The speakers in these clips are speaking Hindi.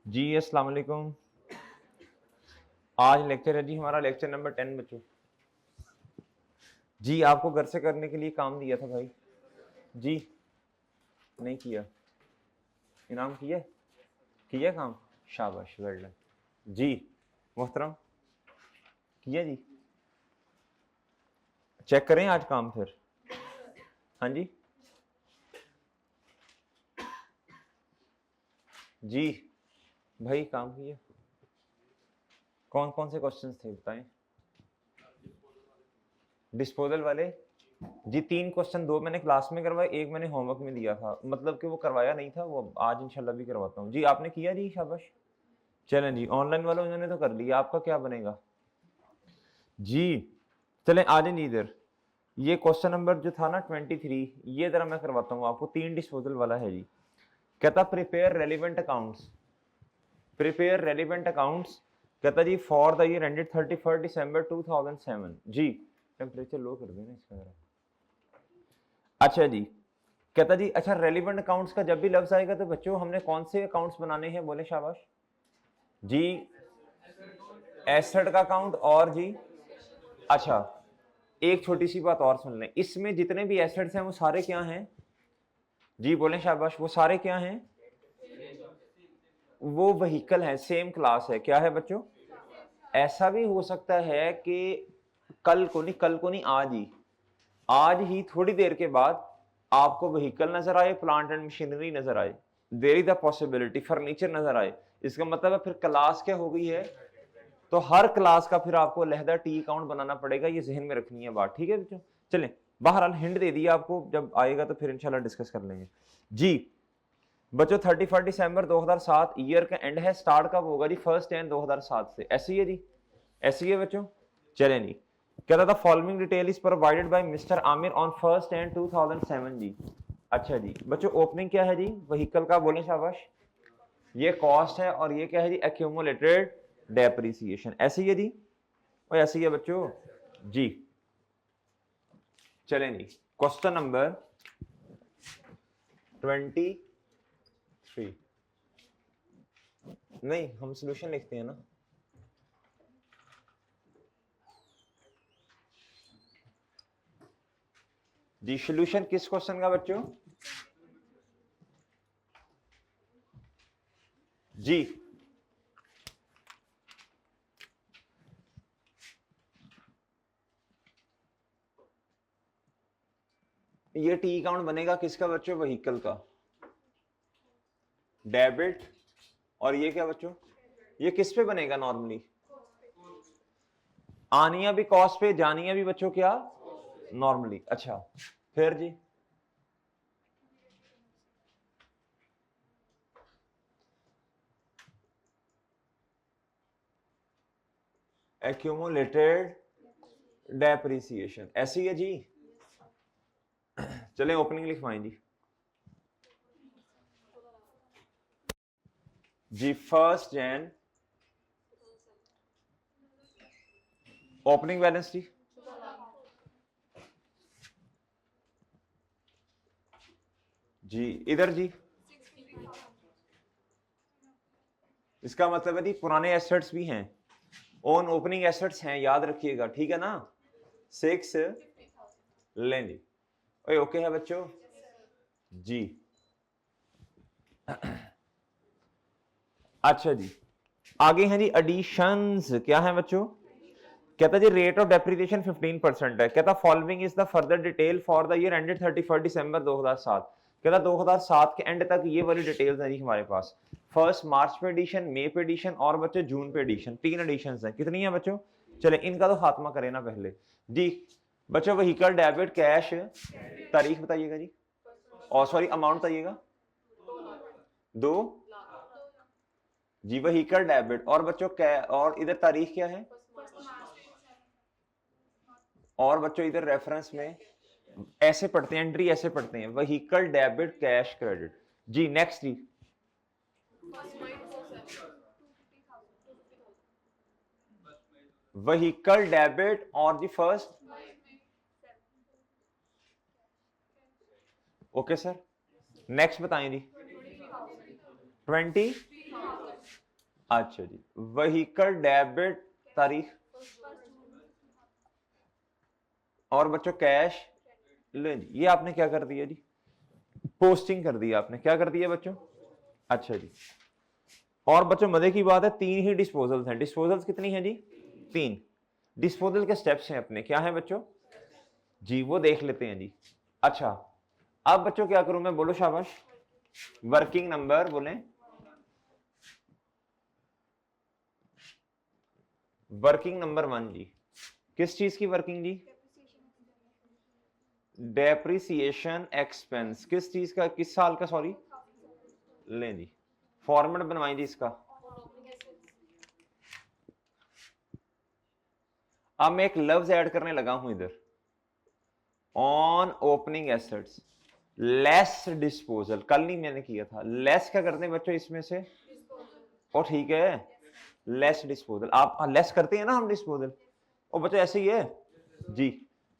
जी अस्सलाम वालेकुम। आज लेक्चर है जी हमारा लेक्चर नंबर 10 बच्चों। जी आपको घर से करने के लिए काम दिया था भाई। जी नहीं किया, इनाम किया काम, शाबाश वेल डन। जी मोहतरम किया जी, चेक करें आज काम फिर। हाँ जी जी भाई काम किया। कौन कौन से क्वेश्चंस थे बताएं। डिस्पोजल वाले जी 3 क्वेश्चन, 2 मैंने क्लास में करवाए, एक मैंने होमवर्क में दिया था, मतलब कि वो करवाया नहीं था, वो आज इंशाल्लाह भी करवाता हूँ। जी आपने किया जी, शाबाश। चलें जी, ऑनलाइन वालों उन्होंने तो कर लिया, आपका क्या बनेगा जी। चलें आ जाए इधर। ये क्वेश्चन नंबर जो था ना 23, ये जरा मैं करवाता हूँ आपको। 3 डिस्पोजल वाला है जी। कहता prepare relevant accounts, prepare relevant accounts. कहता जी for the year ended 31 December 2007 जी। टेम्परेचर लो कर देना इसका जरा। अच्छा जी, कहता जी अच्छा रेलिवेंट अकाउंट्स का जब भी लफ्ज आएगा तो बच्चों हमने कौन से अकाउंट्स बनाने हैं, बोले शाबाश जी। एसेट का अकाउंट और जी, अच्छा एक छोटी सी बात और सुन लें, इसमें जितने भी एसेट्स हैं वो सारे क्या हैं जी, बोले शाबाश, वो सारे क्या हैं, वो व्हीकल है, सेम क्लास है। क्या है बच्चों, ऐसा भी हो सकता है कि कल को नहीं आज ही थोड़ी देर के बाद आपको व्हीकल नजर आए, प्लांट एंड मशीनरी नजर आए, there is the possibility furniture नजर आए। इसका मतलब है फिर क्लास क्या हो गई है, तो हर क्लास का फिर आपको अलहदा टी अकाउंट बनाना पड़ेगा, ये जहन में रखनी है बात, ठीक है बच्चों। चलें, बहरहाल हिंट दे दिया आपको, जब आएगा तो फिर इंशाल्लाह डिस्कस कर लेंगे जी। बच्चों 31 दिसंबर 2007 ईयर का एंड है, स्टार्ट कब होगा जी, 1 जनवरी 2007 से, ऐसी है जी, ऐसी है बच्चों। चलें जी, कहता था following detail is provided by mister Aamir on 1 जनवरी 2007 जी। अच्छा जी बच्चों, ओपनिंग क्या है जी व्हीकल का, बोले शाबाश, ये कॉस्ट है, और ये क्या है जी, एक्यूमुलेटेड डेप्रिसिएशन, ऐसी है जी, और ऐसी है बच्चों जी। चलें जी, क्वेश्चन नंबर 23, नहीं हम सॉल्यूशन लिखते हैं ना जी। सॉल्यूशन किस क्वेश्चन का बच्चों जी, ये टी अकाउंट बनेगा किसका बच्चों, व्हीकल का, डेबिट। और ये क्या बच्चों, ये किस पे बनेगा नॉर्मली, आनिया भी कॉस्ट पे, जानिया भी बच्चों क्या नॉर्मली। अच्छा फिर जी, एक्यूमुलेटेड डेप्रिसिएशन, ऐसी है जी। चलें ओपनिंग लिखवाएं जी 1 जनवरी, ओपनिंग बैलेंस जी इधर जी, इसका मतलब है जी पुराने एसेट्स भी हैं, ओन ओपनिंग एसेट्स हैं, याद रखिएगा, ठीक है ना। 6 लें जी, ओके है बच्चों जी। अच्छा जी, आगे हैं जी एडिशंस, क्या है बच्चों, कहता जी रेट ऑफ डेप्रिसिएशन 15% है। कहता following is the further detail for the year ended 31 December 2007। कहता 2007 के एंड तक ये वाली डिटेल्स हैं जी हमारे पास। 1 मार्च पे एडिशन, मई पे एडिशन, और बच्चों जून पे एडिशन, 3 एडिशन हैं। कितनी है बच्चों, चले इनका तो खात्मा करें ना पहले जी। बच्चों व्हीकल डेबिट कैश, तारीख बताइएगा जी, और सॉरी अमाउंट बताइएगा, 2 जी व्हीकल डेबिट, और बच्चों और इधर तारीख क्या है, और बच्चों इधर रेफरेंस में ऐसे पढ़ते हैं, एंट्री ऐसे पढ़ते हैं, व्हीकल डेबिट कैश क्रेडिट जी। नेक्स्ट जी, व्हीकल डेबिट और जी फर्स्ट, ओके सर। नेक्स्ट बताएं जी 20, अच्छा जी, व्हीकल डेबिट तारीख, और बच्चों कैश, ले जी, ये आपने क्या कर दिया जी, पोस्टिंग कर दिया आपने, क्या कर दिया बच्चों। अच्छा जी, और बच्चों मजे की बात है, 3 ही डिस्पोजल्स हैं। डिस्पोजल्स कितनी है जी, 3। डिस्पोजल के स्टेप्स हैं अपने, क्या है बच्चों जी, वो देख लेते हैं जी। अच्छा, अब बच्चों क्या करूं मैं, बोलो शाबाश। वर्किंग नंबर बोले, वर्किंग नंबर 1 जी, किस चीज की वर्किंग जी, डेप्रिसिएशन एक्सपेंस, किस चीज का, किस साल का, सॉरी, लें जी, फॉर्मेट बनवाएं जी इसका। अब मैं एक लफ्ज ऐड करने लगा हूं इधर, on opening assets less disposal, कल नहीं मैंने किया था, लेस क्या करते हैं बच्चों इसमें से, और ठीक है, लेस डिस्पोजल, आप लेस करते हैं ना हम डिस्पोजल, और बच्चों ऐसे ही है जी,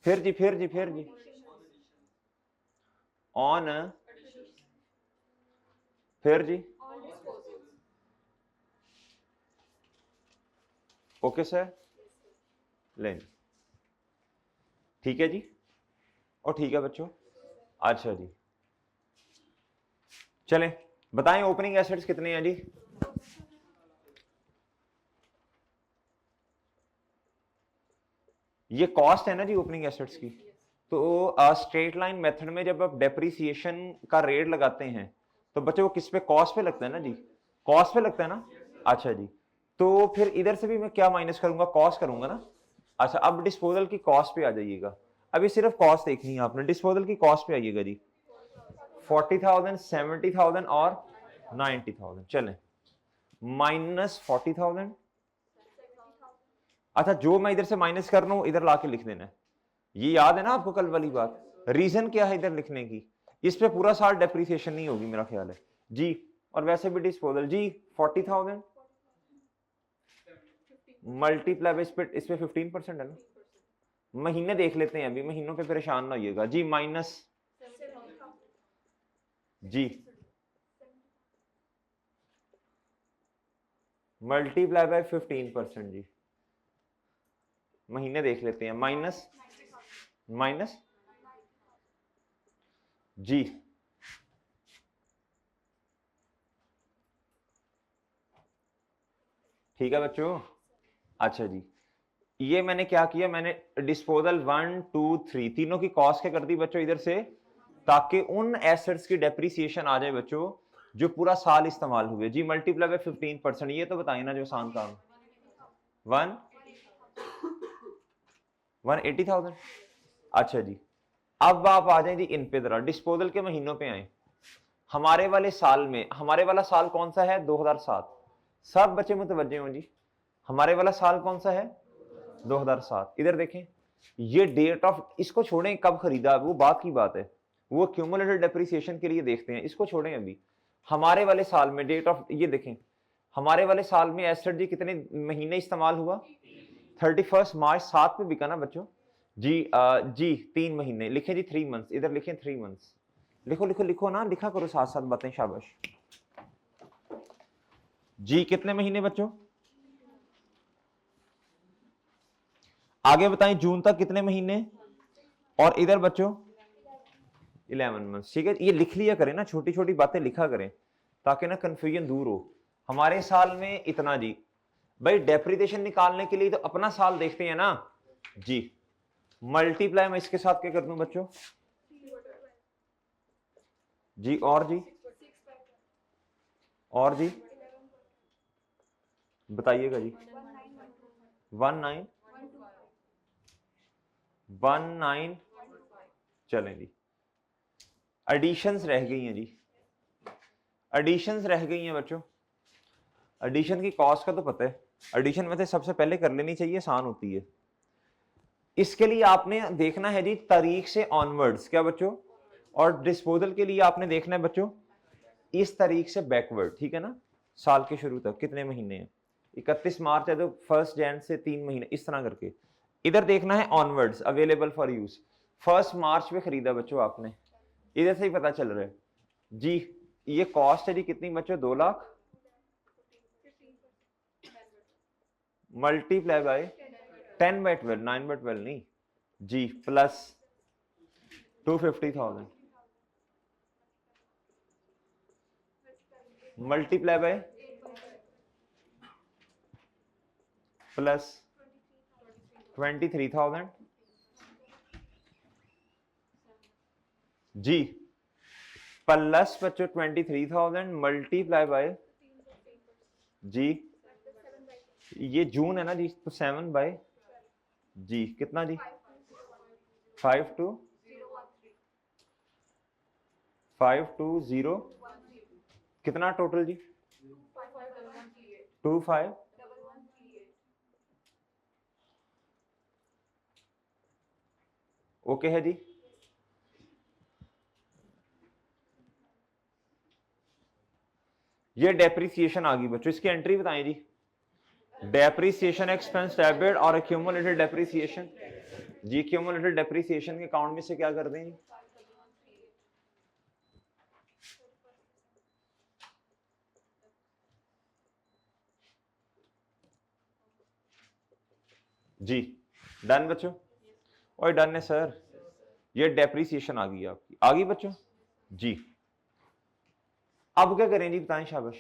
फिर जी, फिर जी, फिर जी, ऑन, फिर जी, ओके सर, लें, ठीक है जी, और ठीक है बच्चों। अच्छा जी, चलें बताएं ओपनिंग एसेट्स कितने हैं जी, ये कॉस्ट है ना जी ओपनिंग एसेट्स की। तो स्ट्रेट लाइन मेथड में जब आप डेप्रिसिएशन का रेट लगाते हैं तो बच्चे वो किस पे, कॉस्ट पे लगता है ना जी, कॉस्ट पे लगता है ना। अच्छा जी, तो फिर इधर से भी मैं क्या माइनस करूंगा, कॉस्ट करूंगा ना। अच्छा, अब डिस्पोजल की कॉस्ट पे आ जाइएगा, अभी सिर्फ कॉस्ट देखनी है आपने, डिस्पोजल की कॉस्ट पे आइएगा जी, 40,000, 70,000 और 90,000, चलें, -40,000। अच्छा, जो मैं इधर से माइनस कर रहा हूं इधर लाके लिख देना है, ये याद है ना आपको कल वाली बात। रीजन क्या है इधर लिखने की, इस पे पूरा साल डेप्रिसिएशन नहीं होगी मेरा ख्याल है जी, और वैसे भी डिस्पोजल जी 40,000 मल्टीप्लाई इस पे 15% है ना, महीने देख लेते हैं, अभी महीनों पे परेशान ना होइएगा जी, माइनस जी, मल्टीप्लाई बाय 15% जी, महीने देख लेते हैं, माइनस माइनस जी, ठीक है बच्चों। अच्छा जी, ये मैंने क्या किया, मैंने डिस्पोजल 1 2 3 तीनों की कॉस्ट क्या कर दी बच्चों इधर से, ताकि उन एसेट्स की डेप्रिसिएशन आ जाए बच्चों जो पूरा साल इस्तेमाल हुए जी, मल्टीप्लाई बाय 15%, ये तो बताइए ना जो आसान काम, 180,000। अच्छा जी, अब आप आ जाए जी इन पे, जरा डिस्पोजल के महीनों पे आए, हमारे वाले साल में, हमारे वाला साल कौन सा है, 2007, सब बच्चे मुतवज्जे हों जी, हमारे वाला साल कौन सा है, 2007। इधर देखें, ये डेट ऑफ, इसको छोड़ें कब खरीदा वो बात की बात है, वो क्यूमुलेटिव डेप्रिसिएशन के लिए देखते हैं, इसको छोड़ें अभी। हमारे वाले साल में डेट ऑफ, ये देखें, हमारे वाले साल में एसेट जी कितने महीने इस्तेमाल हुआ, 31 मार्च 7 पे बिका ना बच्चों जी, जी 3 महीने लिखे जी, 3 मंथ्स, इधर लिखें 3 मंथ्स, लिखो लिखो लिखो ना, लिखा करो साथ साथ बातें, शाबाश जी, कितने महीने बच्चों, आगे बताएं, जून तक कितने महीने, और इधर बच्चों 11 मंथ्स, ठीक है, ये लिख लिया करें ना, छोटी छोटी बातें लिखा करें ताकि ना कंफ्यूजन दूर हो। हमारे साल में इतना जी, भाई डेप्रिसिएशन निकालने के लिए तो अपना साल देखते हैं ना जी, मल्टीप्लाई मैं इसके साथ क्या कर दूं बच्चों जी, और जी, और जी बताइएगा जी, 19 चलें जी, एडिशंस रह गई हैं जी, एडिशंस रह गई हैं बच्चों, एडिशन की कॉस्ट का तो पता है, एडिशन में से सबसे पहले कर लेनी चाहिए, आसान होती है। इसके लिए आपने देखना है जी तारीख से ऑनवर्ड्स, क्या बच्चों, और डिस्पोजल के लिए आपने देखना है बच्चों इस तारीख से बैकवर्ड, ठीक है ना, साल के शुरू तक कितने महीने हैं, 31 मार्च है तो 1 जैन से 3 महीने, इस तरह करके। इधर देखना है ऑनवर्ड्स, अवेलेबल फॉर यूज, 1 मार्च में खरीदा बच्चों आपने, इधर से ही पता चल रहा है जी, ये कॉस्ट है जी कितनी बच्चों, 2 लाख, मल्टीप्लाई बाय 10/12, 9/12 नहीं जी, प्लस 250,000 मल्टीप्लाई बाय प्लस 23,000 जी, प्लस बच्चों 23,000 मल्टीप्लाई बाय जी, ये जून है ना जी, तो 7/, जी कितना जी, 520 कितना टोटल जी, 25 ओके है जी। ये डेप्रिसिएशन आ गई बच्चों, इसकी एंट्री बताएं जी। डेप्रिसिएशन एक्सपेंस डेबिट और एक्यूमुलेटेड डेप्रिसिएशन जी, एक्यूमुलेटेड डेप्रिसिएशन के अकाउंट में से क्या कर दें जी, डन बच्चों, और डन है सर, ये डेप्रिसिएशन आ गई आपकी, आ गई बच्चों जी। अब क्या करें जी, बताएं शाबाश।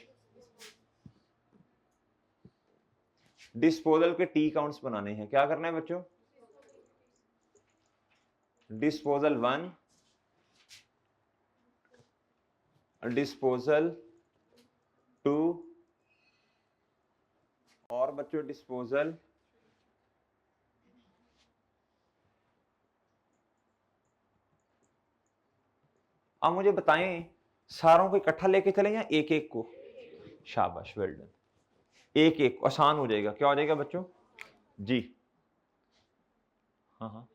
डिस्पोजल के टी काउंट्स बनाने हैं, क्या करना है बच्चों, डिस्पोजल 1, डिस्पोजल 2 और बच्चों डिस्पोजल अब मुझे बताएं सारों को इकट्ठा लेके चलें या एक एक को, शाबाश वेल डन, एक एक आसान हो जाएगा, क्या हो जाएगा बच्चों जी, हाँ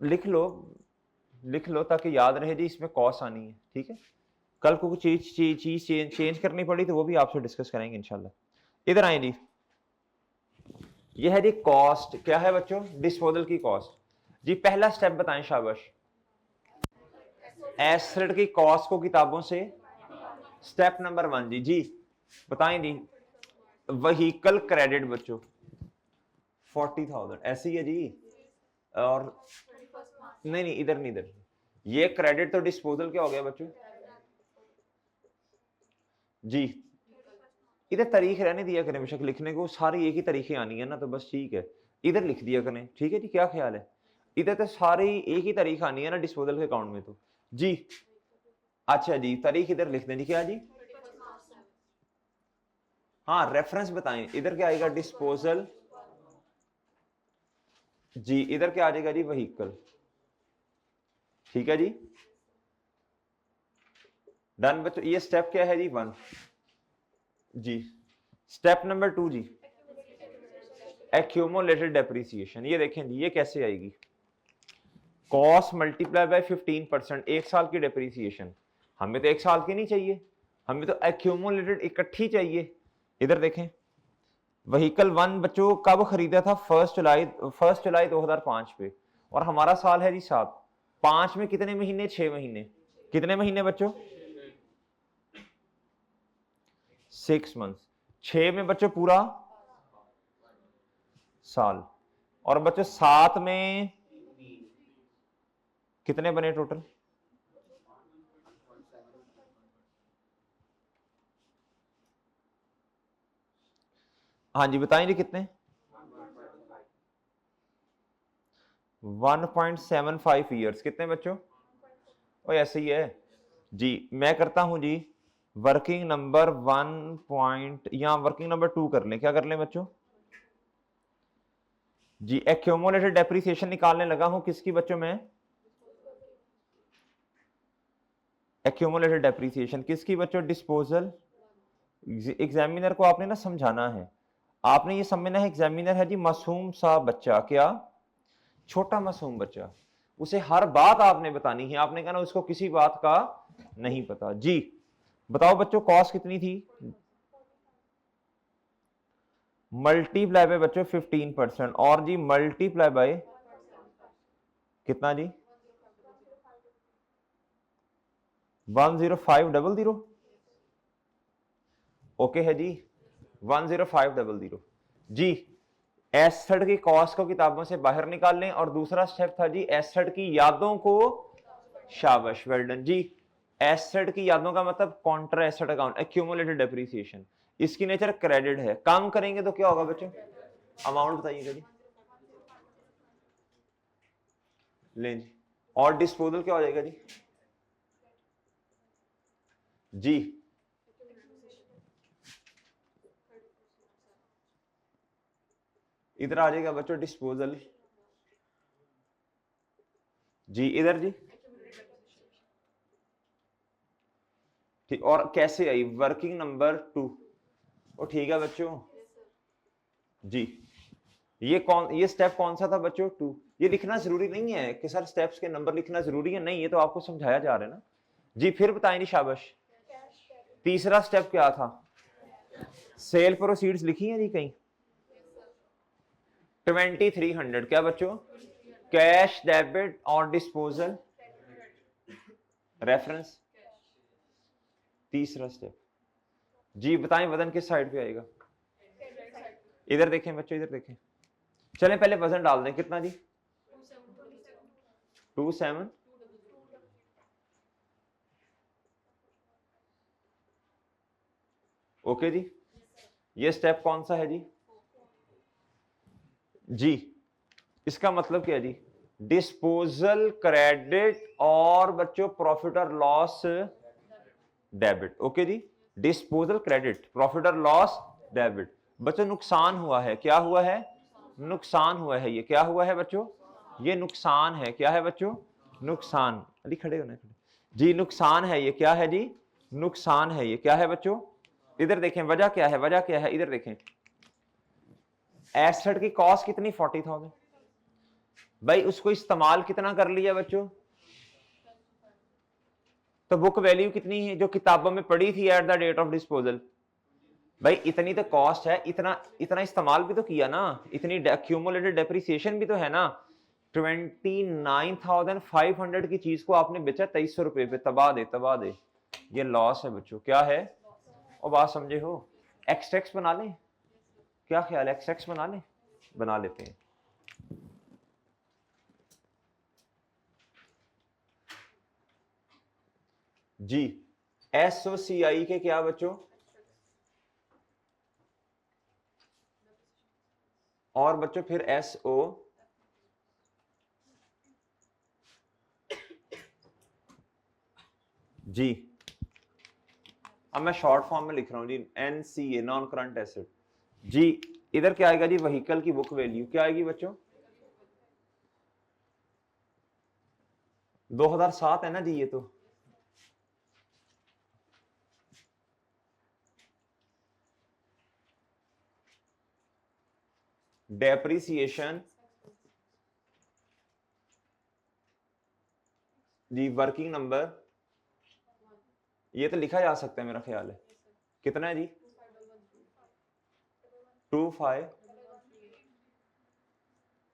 लिख लो ताकि याद रहे जी, इसमें कॉस्ट आनी है, ठीक है, कल को कुछ चीज चेंज करनी पड़ी तो वो भी आपसे डिस्कस करेंगे इंशाल्लाह। इधर आए जी, ये है जी कॉस्ट, क्या है बच्चों, डिस्पोजल की कॉस्ट जी। पहला स्टेप बताएं शाबाश, एसेट की कॉस्ट को किताबों से, स्टेप नंबर 1 जी बताएं जी। व्हीकल क्रेडिट बच्चों 40,000 ऐसे ही है जी, और नहीं इधर नहीं, इधर ये क्रेडिट तो डिस्पोजल क्या हो गया बच्चों जी, इधर तारीख रहने दिया करें बेशक लिखने को, सारी एक ही तारीखें आनी है ना, तो बस ठीक है, इधर लिख दिया करें, ठीक है जी, क्या ख्याल है, इधर तो सारी एक ही तारीख आनी है ना डिस्पोजल के अकाउंट में तो जी। अच्छा जी, तारीख इधर लिख दें जी, क्या जी, हाँ रेफरेंस बताएं, इधर क्या आएगा डिस्पोजल जी, इधर क्या आ जाएगा जी, व्हीकल, ठीक है जी, डन बच्चों। ये स्टेप क्या है जी, 1 जी। स्टेप नंबर 2 जी, एक्यूमुलेटेड डेप्रिसिएशन, ये देखें जी, ये कैसे आएगी, कॉस्ट मल्टीप्लाई बाय 15%, एक साल की डेप्रिसिएशन, हमें तो एक साल की नहीं चाहिए, हमें तो एक्यूमुलेटेड इकट्ठी चाहिए। इधर देखें, व्हीकल 1 बच्चों कब खरीदा था, 1 जुलाई 2005 पे, और हमारा साल है जी 7, 5 में कितने महीने, 6 महीने, कितने महीने बच्चों, 6 मंथ, 6 में बच्चों पूरा साल, और बच्चों 7 में कितने बने टोटल, हाँ जी बताएं जी कितने, 1.75 ईयर्स, कितने बच्चों, और ऐसे ही है जी। मैं करता हूं जी वर्किंग नंबर 1 पॉइंट, यहां वर्किंग नंबर 2 कर लें, क्या कर लें बच्चों जी। एक्यूमुलेटेड डेप्रिसिएशन निकालने लगा हूं किसकी बच्चों में, एक्यूमुलेटेड डेप्रिसिएशन किसकी बच्चों, डिस्पोजल। एग्जामिनर को आपने ना समझाना है, आपने ये समझना है एग्जामिनर है जी मासूम सा बच्चा, क्या छोटा मासूम बच्चा, उसे हर बात आपने बतानी है, आपने कहना उसको किसी बात का नहीं पता जी। बताओ बच्चों कॉस्ट कितनी थी, मल्टीप्लाई बाय बच्चों 15%, और जी मल्टीप्लाई बाय कितना जी, 10500, ओके है जी। 10500 जी। एसेट की कॉस्ट को किताबों से बाहर निकाल लें। और दूसरा स्टेप था जी एसेट की यादों को, शाबाश, वेल डन जी। एसेट की यादों का मतलब Contra asset account, accumulated depreciation, इसकी नेचर क्रेडिट है। काम करेंगे तो क्या होगा बच्चों, अमाउंट बताइएगा जी। लें जी। और डिस्पोजल क्या हो जाएगा जी? जी इधर आ जाएगा बच्चों डिस्पोजल जी, इधर जी ठीक। और कैसे आई? Working number 2। ओ ठीक है बच्चों जी। ये स्टेप कौन सा था बच्चों? 2। ये लिखना जरूरी नहीं है कि सर स्टेप्स के नंबर लिखना जरूरी है, नहीं, ये तो आपको समझाया जा रहा है ना जी। फिर बताएं जी, शाबाश। तीसरा स्टेप क्या था? सेल प्रोसीड्स लिखी है जी कहीं? 2300 क्या बच्चों? कैश, डेबिट और डिस्पोजल, रेफरेंस। तीसरा स्टेप जी, बताएं वजन किस साइड पे आएगा? इधर देखें बच्चों, इधर देखें। चलें पहले वजन डाल दें, कितना जी? 27। ओके जी। ये स्टेप कौन सा है जी? जी इसका मतलब क्या है जी? डिस्पोजल क्रेडिट और बच्चों प्रॉफिट और लॉस डेबिट। ओके जी, डिस्पोजल क्रेडिट, प्रॉफिट और लॉस डेबिट। बच्चों नुकसान हुआ है, क्या हुआ है? नुकसान हुआ है। ये क्या हुआ है बच्चों? ये नुकसान है। क्या है बच्चों? नुकसान। अली खड़े होने खड़े जी। नुकसान है ये। क्या है जी? नुकसान है ये। क्या है बच्चों? इधर देखें वजह क्या है, वजह क्या है, इधर देखें। एसेट की कॉस्ट कितनी? 40,000। भाई उसको इस्तेमाल कितना कर लिया बच्चों? तो बुक वैल्यू कितनी है जो किताबों में पड़ी थी at the date of disposal? भाई इतनी तो कॉस्ट है, इतना इतना इस्तेमाल भी तो किया ना, इतनी एक्यूमुलेटेड डेप्रिसिएशन भी तो है ना। 29,500 की चीज को आपने बेचा 2300 रुपए पे, तबाह दे तबाह दे। ये लॉस है बच्चों। क्या है? और बात समझे हो? एक्सटेक्स बना लें? क्या ख्याल है, एक्सटेक्स बना लें? बना लेते हैं जी। SOCI के क्या बच्चों? और बच्चों फिर SO जी। अब मैं शॉर्ट फॉर्म में लिख रहा हूं जी, NCA, नॉन करंट एसेट जी। इधर क्या आएगा जी? व्हीकल की बुक वैल्यू क्या आएगी बच्चों? 2007 है ना जी ये तो। डेप्रिसिएशन जी, वर्किंग नंबर ये तो लिखा जा सकता है मेरा ख्याल है। कितना है जी? 25।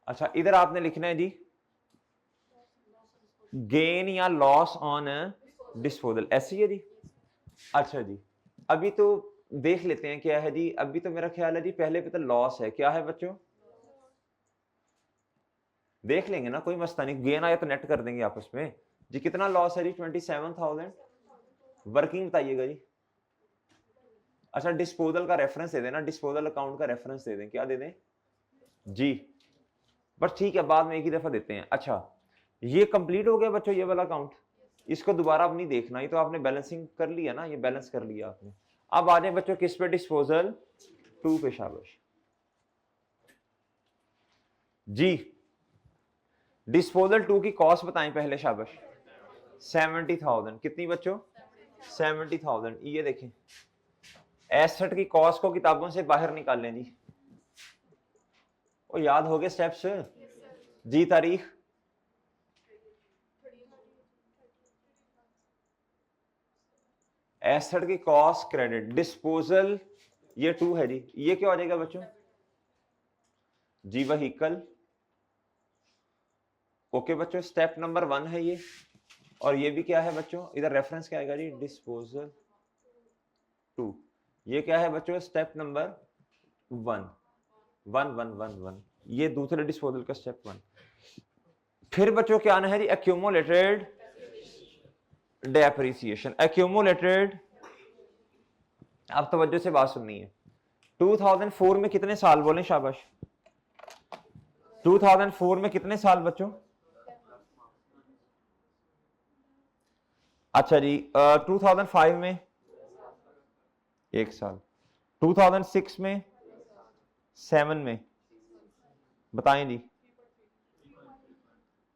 अच्छा इधर आपने लिखना है जी गेन या लॉस ऑन डिस्पोजल, ऐसी है जी। अच्छा जी अभी तो देख लेते हैं क्या है जी। अभी तो मेरा ख्याल है जी पहले पे तो लॉस है। क्या है बच्चों? देख लेंगे ना, कोई मसला नहीं, गेन आया तो नेट कर देंगे आपस में जी। कितना लॉस है जी? 27,000। वर्किंग बताइएगा जी। अच्छा डिस्पोजल का रेफरेंस दे देना, डिस्पोजल अकाउंट का रेफरेंस दे दें। क्या दे दें जी? बस ठीक है, बाद में एक ही दफा देते हैं। अच्छा ये कंप्लीट हो गया बच्चों, ये वाला अकाउंट। इसको दोबारा अब नहीं देखना, ये तो आपने बैलेंसिंग कर लिया ना, ये बैलेंस कर लिया आपने। अब आ जाए बच्चों किस पे? डिस्पोजल 2 पे। शाबाश जी। डिस्पोजल 2 की कॉस्ट बताएं पहले, शाबाश। 70,000। कितनी बच्चों? 70,000। ये देखें एसेट की कॉस्ट को किताबों से बाहर निकालें जी। वो याद हो गए स्टेप्स जी? तारीख एसेट की कॉस्ट क्रेडिट डिस्पोजल, ये 2 है जी। ये क्या हो जाएगा बच्चों? जी व्हीकल। ओके बच्चों स्टेप नंबर 1 है ये। और ये भी क्या है बच्चों? इधर रेफरेंस क्या आएगा जी? डिस्पोजल 2। ये क्या है बच्चों, स्टेप नंबर 1, 1 ये दूसरे डिस्पोजल का स्टेप 1। फिर बच्चों क्या आना है जी, एक्यूमुलेटेड डेप्रिसिएशन, एक्यूमुलेटेड। अब तवज्जो से बात सुननी है। 2004 में कितने साल, बोलें शाबाश, 2004 में कितने साल बच्चों? अच्छा जी, 2005 में 1 साल, 2006 में, 7 में, बताएं जी।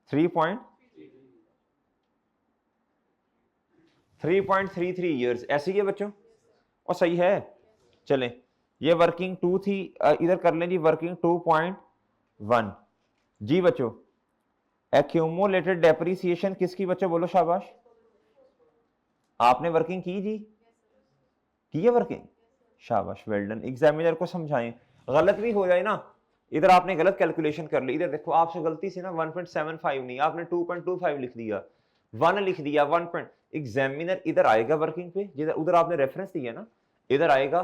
3.33 ईयर्स, ऐसे ही है बच्चों, और सही है। चलें, ये वर्किंग 2 थी, इधर कर लें जी वर्किंग 2.1। जी बच्चों, एक्यूमुलेटेड डेप्रिसिएशन किसकी बच्चों, बोलो शाबाश। आपने वर्किंग की जी, की है वर्किंग, शाबाश, वेल डन। एग्जामिनर को समझाएं, गलत भी हो जाए ना, इधर आपने गलत कैलकुलेशन कर ली, इधर देखो आपसे गलती से ना 1.75 नहीं, आपने 2.25 लिख दिया, 1 लिख दिया, 1 पॉइंट। एग्जामिनर इधर आएगा वर्किंग पे, जिधर उधर आपने रेफरेंस दिया ना, इधर आएगा,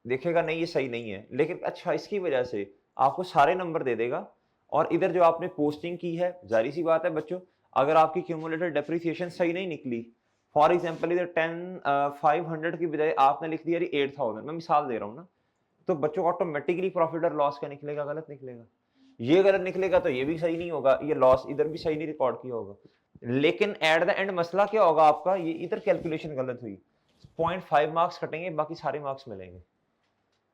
देखेगा नहीं ये सही नहीं है, लेकिन अच्छा इसकी वजह से आपको सारे नंबर दे देगा। और इधर जो आपने पोस्टिंग की है, जारी सी बात है बच्चों, अगर आपकी क्यूमुलेटेड डेप्रिसिएशन सही नहीं निकली, फॉर एग्जाम्पल इधर 500 की बजाय आपने लिख दिया 8000, मैं मिसाल दे रहा हूँ ना, तो बच्चों ऑटोमेटिकली प्रॉफिट और लॉस का निकलेगा, गलत निकलेगा। ये गलत निकलेगा तो ये भी सही नहीं होगा, ये लॉस इधर भी सही नहीं रिकॉर्ड किया होगा। लेकिन एट द एंड मसला क्या होगा आपका, ये इधर कैलकुलेशन गलत हुई, 0.5 मार्क्स कटेंगे, बाकी सारे मार्क्स मिलेंगे।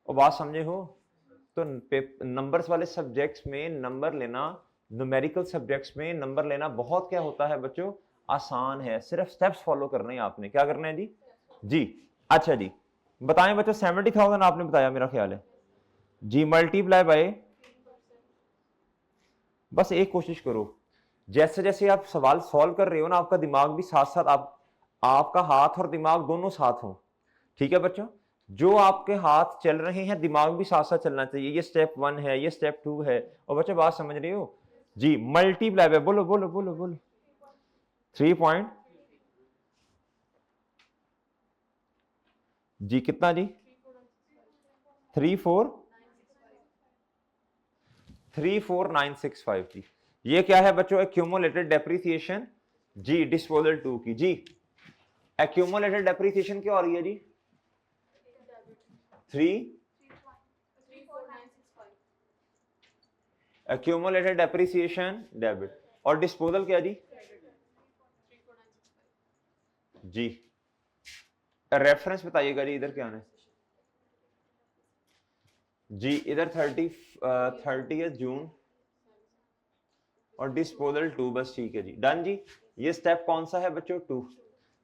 और बात समझे हो? तो नंबर्स वाले सब्जेक्ट्स में नंबर लेना, न्यूमेरिकल सब्जेक्ट्स में नंबर लेना बहुत क्या होता है बच्चों, आसान है, सिर्फ स्टेप्स फॉलो करने हैं आपने। क्या करना है जी? जी अच्छा जी, बताएं बच्चों, 70,000 आपने बताया मेरा ख्याल है जी, मल्टीप्लाई बाय, बस एक कोशिश करो, जैसे जैसे आप सवाल सॉल्व कर रहे हो ना, आपका दिमाग भी साथ साथ, आपका हाथ और दिमाग दोनों साथ हो, ठीक है बच्चों? जो आपके हाथ चल रहे हैं, दिमाग भी साथ साथ चलना चाहिए। ये स्टेप 1 है, ये स्टेप 2 है, और बच्चों बात समझ रहे हो जी? मल्टीप्लाई बाय, बोलो बोलो बोलो बोलो, 3 पॉइंट जी, कितना जी? 34965 जी। ये क्या है बच्चों? एक्यूमुलेटेड डेप्रिसिएशन जी, डिस्पोजल 2 की जी। एक्यूमुलेटेड डेप्रिसिएशन क्या हो रही है जी? 3 एक्यूमुलेटेड डेप्रिसिएशन डेबिट, और डिस्पोजल क्या जी? जी रेफरेंस बताइएगा जी, इधर क्या है जी? इधर 30 जून और डिस्पोजल 2, बस ठीक है जी, डन जी। ये स्टेप कौन सा है बच्चों? 2।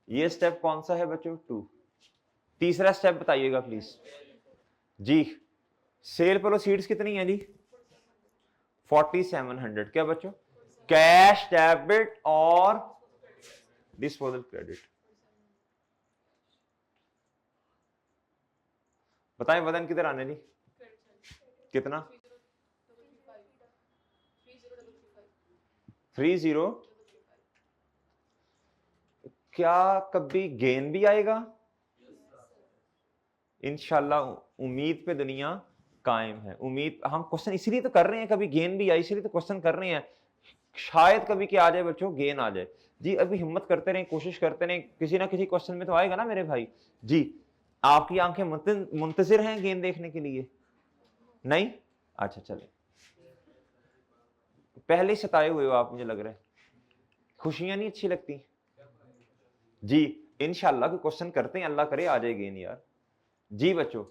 ये स्टेप कौन सा है बच्चों? 2। तीसरा स्टेप बताइएगा प्लीज जी। सेल प्रोसीड्स कितनी है जी? 4700। क्या बच्चों? कैश डेबिट और डिस्पोजल क्रेडिट। बताएं वजन किधर आने जी? कितना? 30। क्या कभी गेन भी आएगा? इंशाल्लाह, उम्मीद पे दुनिया कायम है। उम्मीद, हम क्वेश्चन इसीलिए तो कर रहे हैं, कभी गेन भी आए इसलिए तो क्वेश्चन कर रहे हैं, शायद कभी क्या आ जाए बच्चों, गेन आ जाए जी। अभी हिम्मत करते रहें, कोशिश करते रहें, किसी ना किसी क्वेश्चन में तो आएगा ना मेरे भाई जी। आपकी आंखें मुंतजिर हैं गेन देखने के लिए? नहीं? अच्छा चले, पहले ही सताए हुए हो आप, मुझे लग रहा है। खुशियां नहीं अच्छी लगती जी? इंशाल्लाह कोई क्वेश्चन करते हैं, अल्लाह करे आ जाए गेन यार जी बच्चों।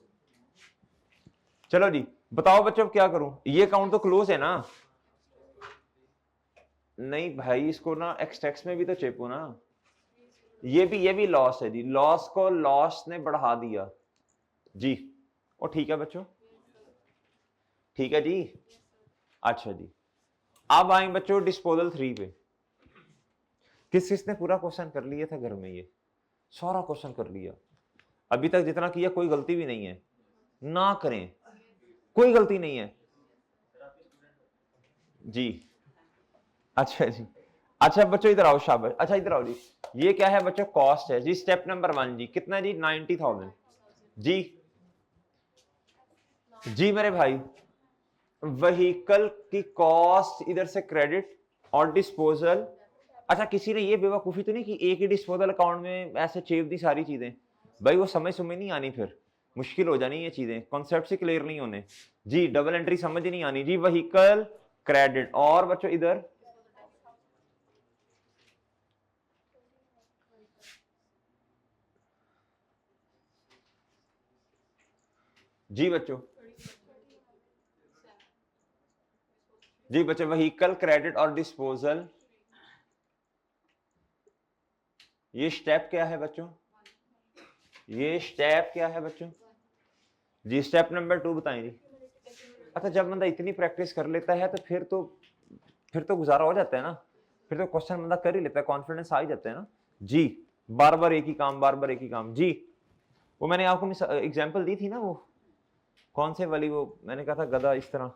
चलो जी, बताओ बच्चों क्या करूं? ये अकाउंट तो क्लोज है ना? नहीं भाई, इसको ना एक्सटेक्स में भी तो चेपो ना। ये भी लॉस है जी, लॉस को लॉस ने बढ़ा दिया जी। और ठीक है बच्चों, ठीक है जी। अच्छा जी, अब आए बच्चों डिस्पोजल 3 पे। किसने पूरा क्वेश्चन कर लिया था घर में? ये सारा क्वेश्चन कर लिया, अभी तक जितना किया कोई गलती भी नहीं है, ना करें, कोई गलती नहीं है जी। अच्छा जी, अच्छा बच्चों इधर आओ, शाबाश, अच्छा इधर आओ जी। ये क्या है बच्चों? कॉस्ट है जी, स्टेप नंबर 1 जी, कितना जी? 90,000 जी। जी मेरे भाई, व्हीकल की कॉस्ट इधर से क्रेडिट और डिस्पोजल। अच्छा, किसी ने ये बेवकूफी तो नहीं कि एक ही डिस्पोजल अकाउंट में ऐसे चेप दी सारी चीजें? भाई वो समझ नहीं आनी, फिर मुश्किल हो जानी ये चीजें, कॉन्सेप्ट से क्लियर नहीं होने। जी डबल एंट्री समझ नहीं आनी जी। व्हीकल क्रेडिट और बच्चों इधर जी बच्चों, जी बच्चों व्हीकल क्रेडिट और डिस्पोजल, ये स्टेप क्या है बच्चों? ये स्टेप क्या है बच्चों? जी स्टेप नंबर 2 बताएं जी। अच्छा, जब बंदा इतनी प्रैक्टिस कर लेता है तो फिर तो गुजारा हो जाता है ना, फिर तो क्वेश्चन बंदा कर ही लेता है, कॉन्फिडेंस आ ही जाता है ना जी। बार बार एक ही काम, बार बार एक ही काम जी। वो मैंने आपको एग्जांपल दी थी ना, वो कौन से वाली, वो मैंने कहा था गधा इस तरह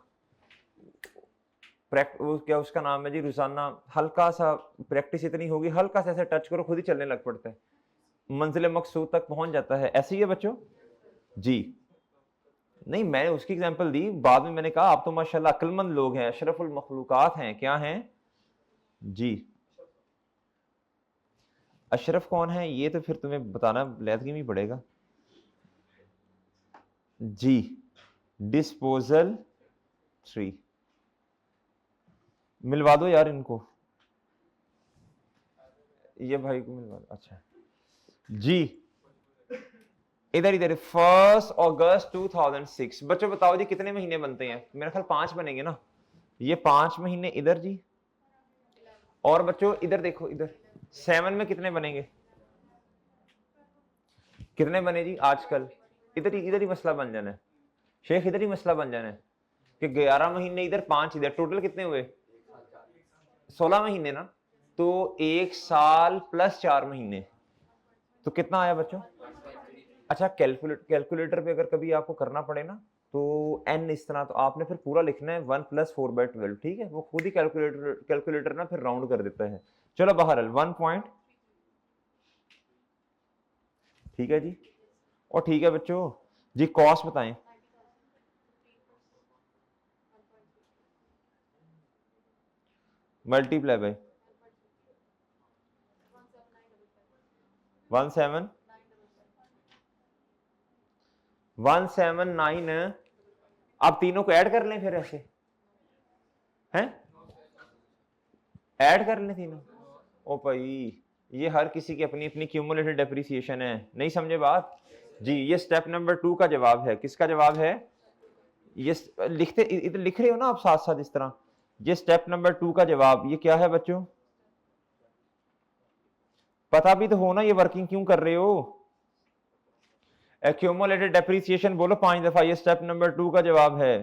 वो क्या उसका नाम है जी, रोजाना हल्का सा प्रैक्टिस इतनी होगी, हल्का सा ऐसे टच करो खुद ही चलने लग पड़ता है, मंजिल मकसूद तक पहुंच जाता है। ऐसे ही है बच्चों जी। नहीं मैंने उसकी एग्जांपल दी, बाद में मैंने कहा आप तो माशाल्लाह अक्लमंद लोग हैं, अशरफुल मखलूकात हैं। क्या हैं जी? अशरफ कौन है ये तो फिर तुम्हें बताना लैदगी में पड़ेगा जी। डिस्पोजल 3 मिलवा दो यार इनको, ये भाई को मिलवा दो। अच्छा जी, इधर इधर 1 अगस्त 2006। बच्चों बताओ जी कितने महीने बनते हैं? मेरा ख्याल 5 बनेंगे ना, ये 5 महीने इधर जी। और बच्चों इधर देखो, इधर 7 में कितने बनेंगे? कितने बने जी आजकल? इधर ही मसला बन जाना है शेख, इधर ही मसला बन जाना है कि 11 महीने इधर, 5 इधर, टोटल कितने हुए? 16 महीने ना। तो 1 साल प्लस 4 महीने, तो कितना आया बच्चों? अच्छा, कैलकुलेटर पे अगर कभी आपको करना पड़े ना तो n इस तरह, तो आपने फिर पूरा लिखना है 1 + 4/12, ठीक है? वो खुद ही कैलकुलेटर ना फिर राउंड कर देता है। चलो बहरहाल 1 पॉइंट, ठीक है जी। और ठीक है बच्चों जी, कॉस्ट बताएं। Multiply by 179। आप तीनों को ऐड कर लें फिर, ऐसे हैं, ऐड कर लें तीनों। ओ भाई, ये हर किसी की अपनी अपनी क्यूमुलेटेड डेप्रिसिएशन है, नहीं समझे बात जी? ये स्टेप नंबर 2 का जवाब है। किसका जवाब है? ये लिखते इधर लिख रहे हो ना आप साथ साथ इस तरह, ये स्टेप नंबर 2 का जवाब, ये क्या है बच्चों? पता भी तो हो ना ये वर्किंग क्यों कर रहे हो? एक्यूमुलेटेड डेप्रिसिएशन बोलो 5 दफा, ये स्टेप नंबर 2 का जवाब है।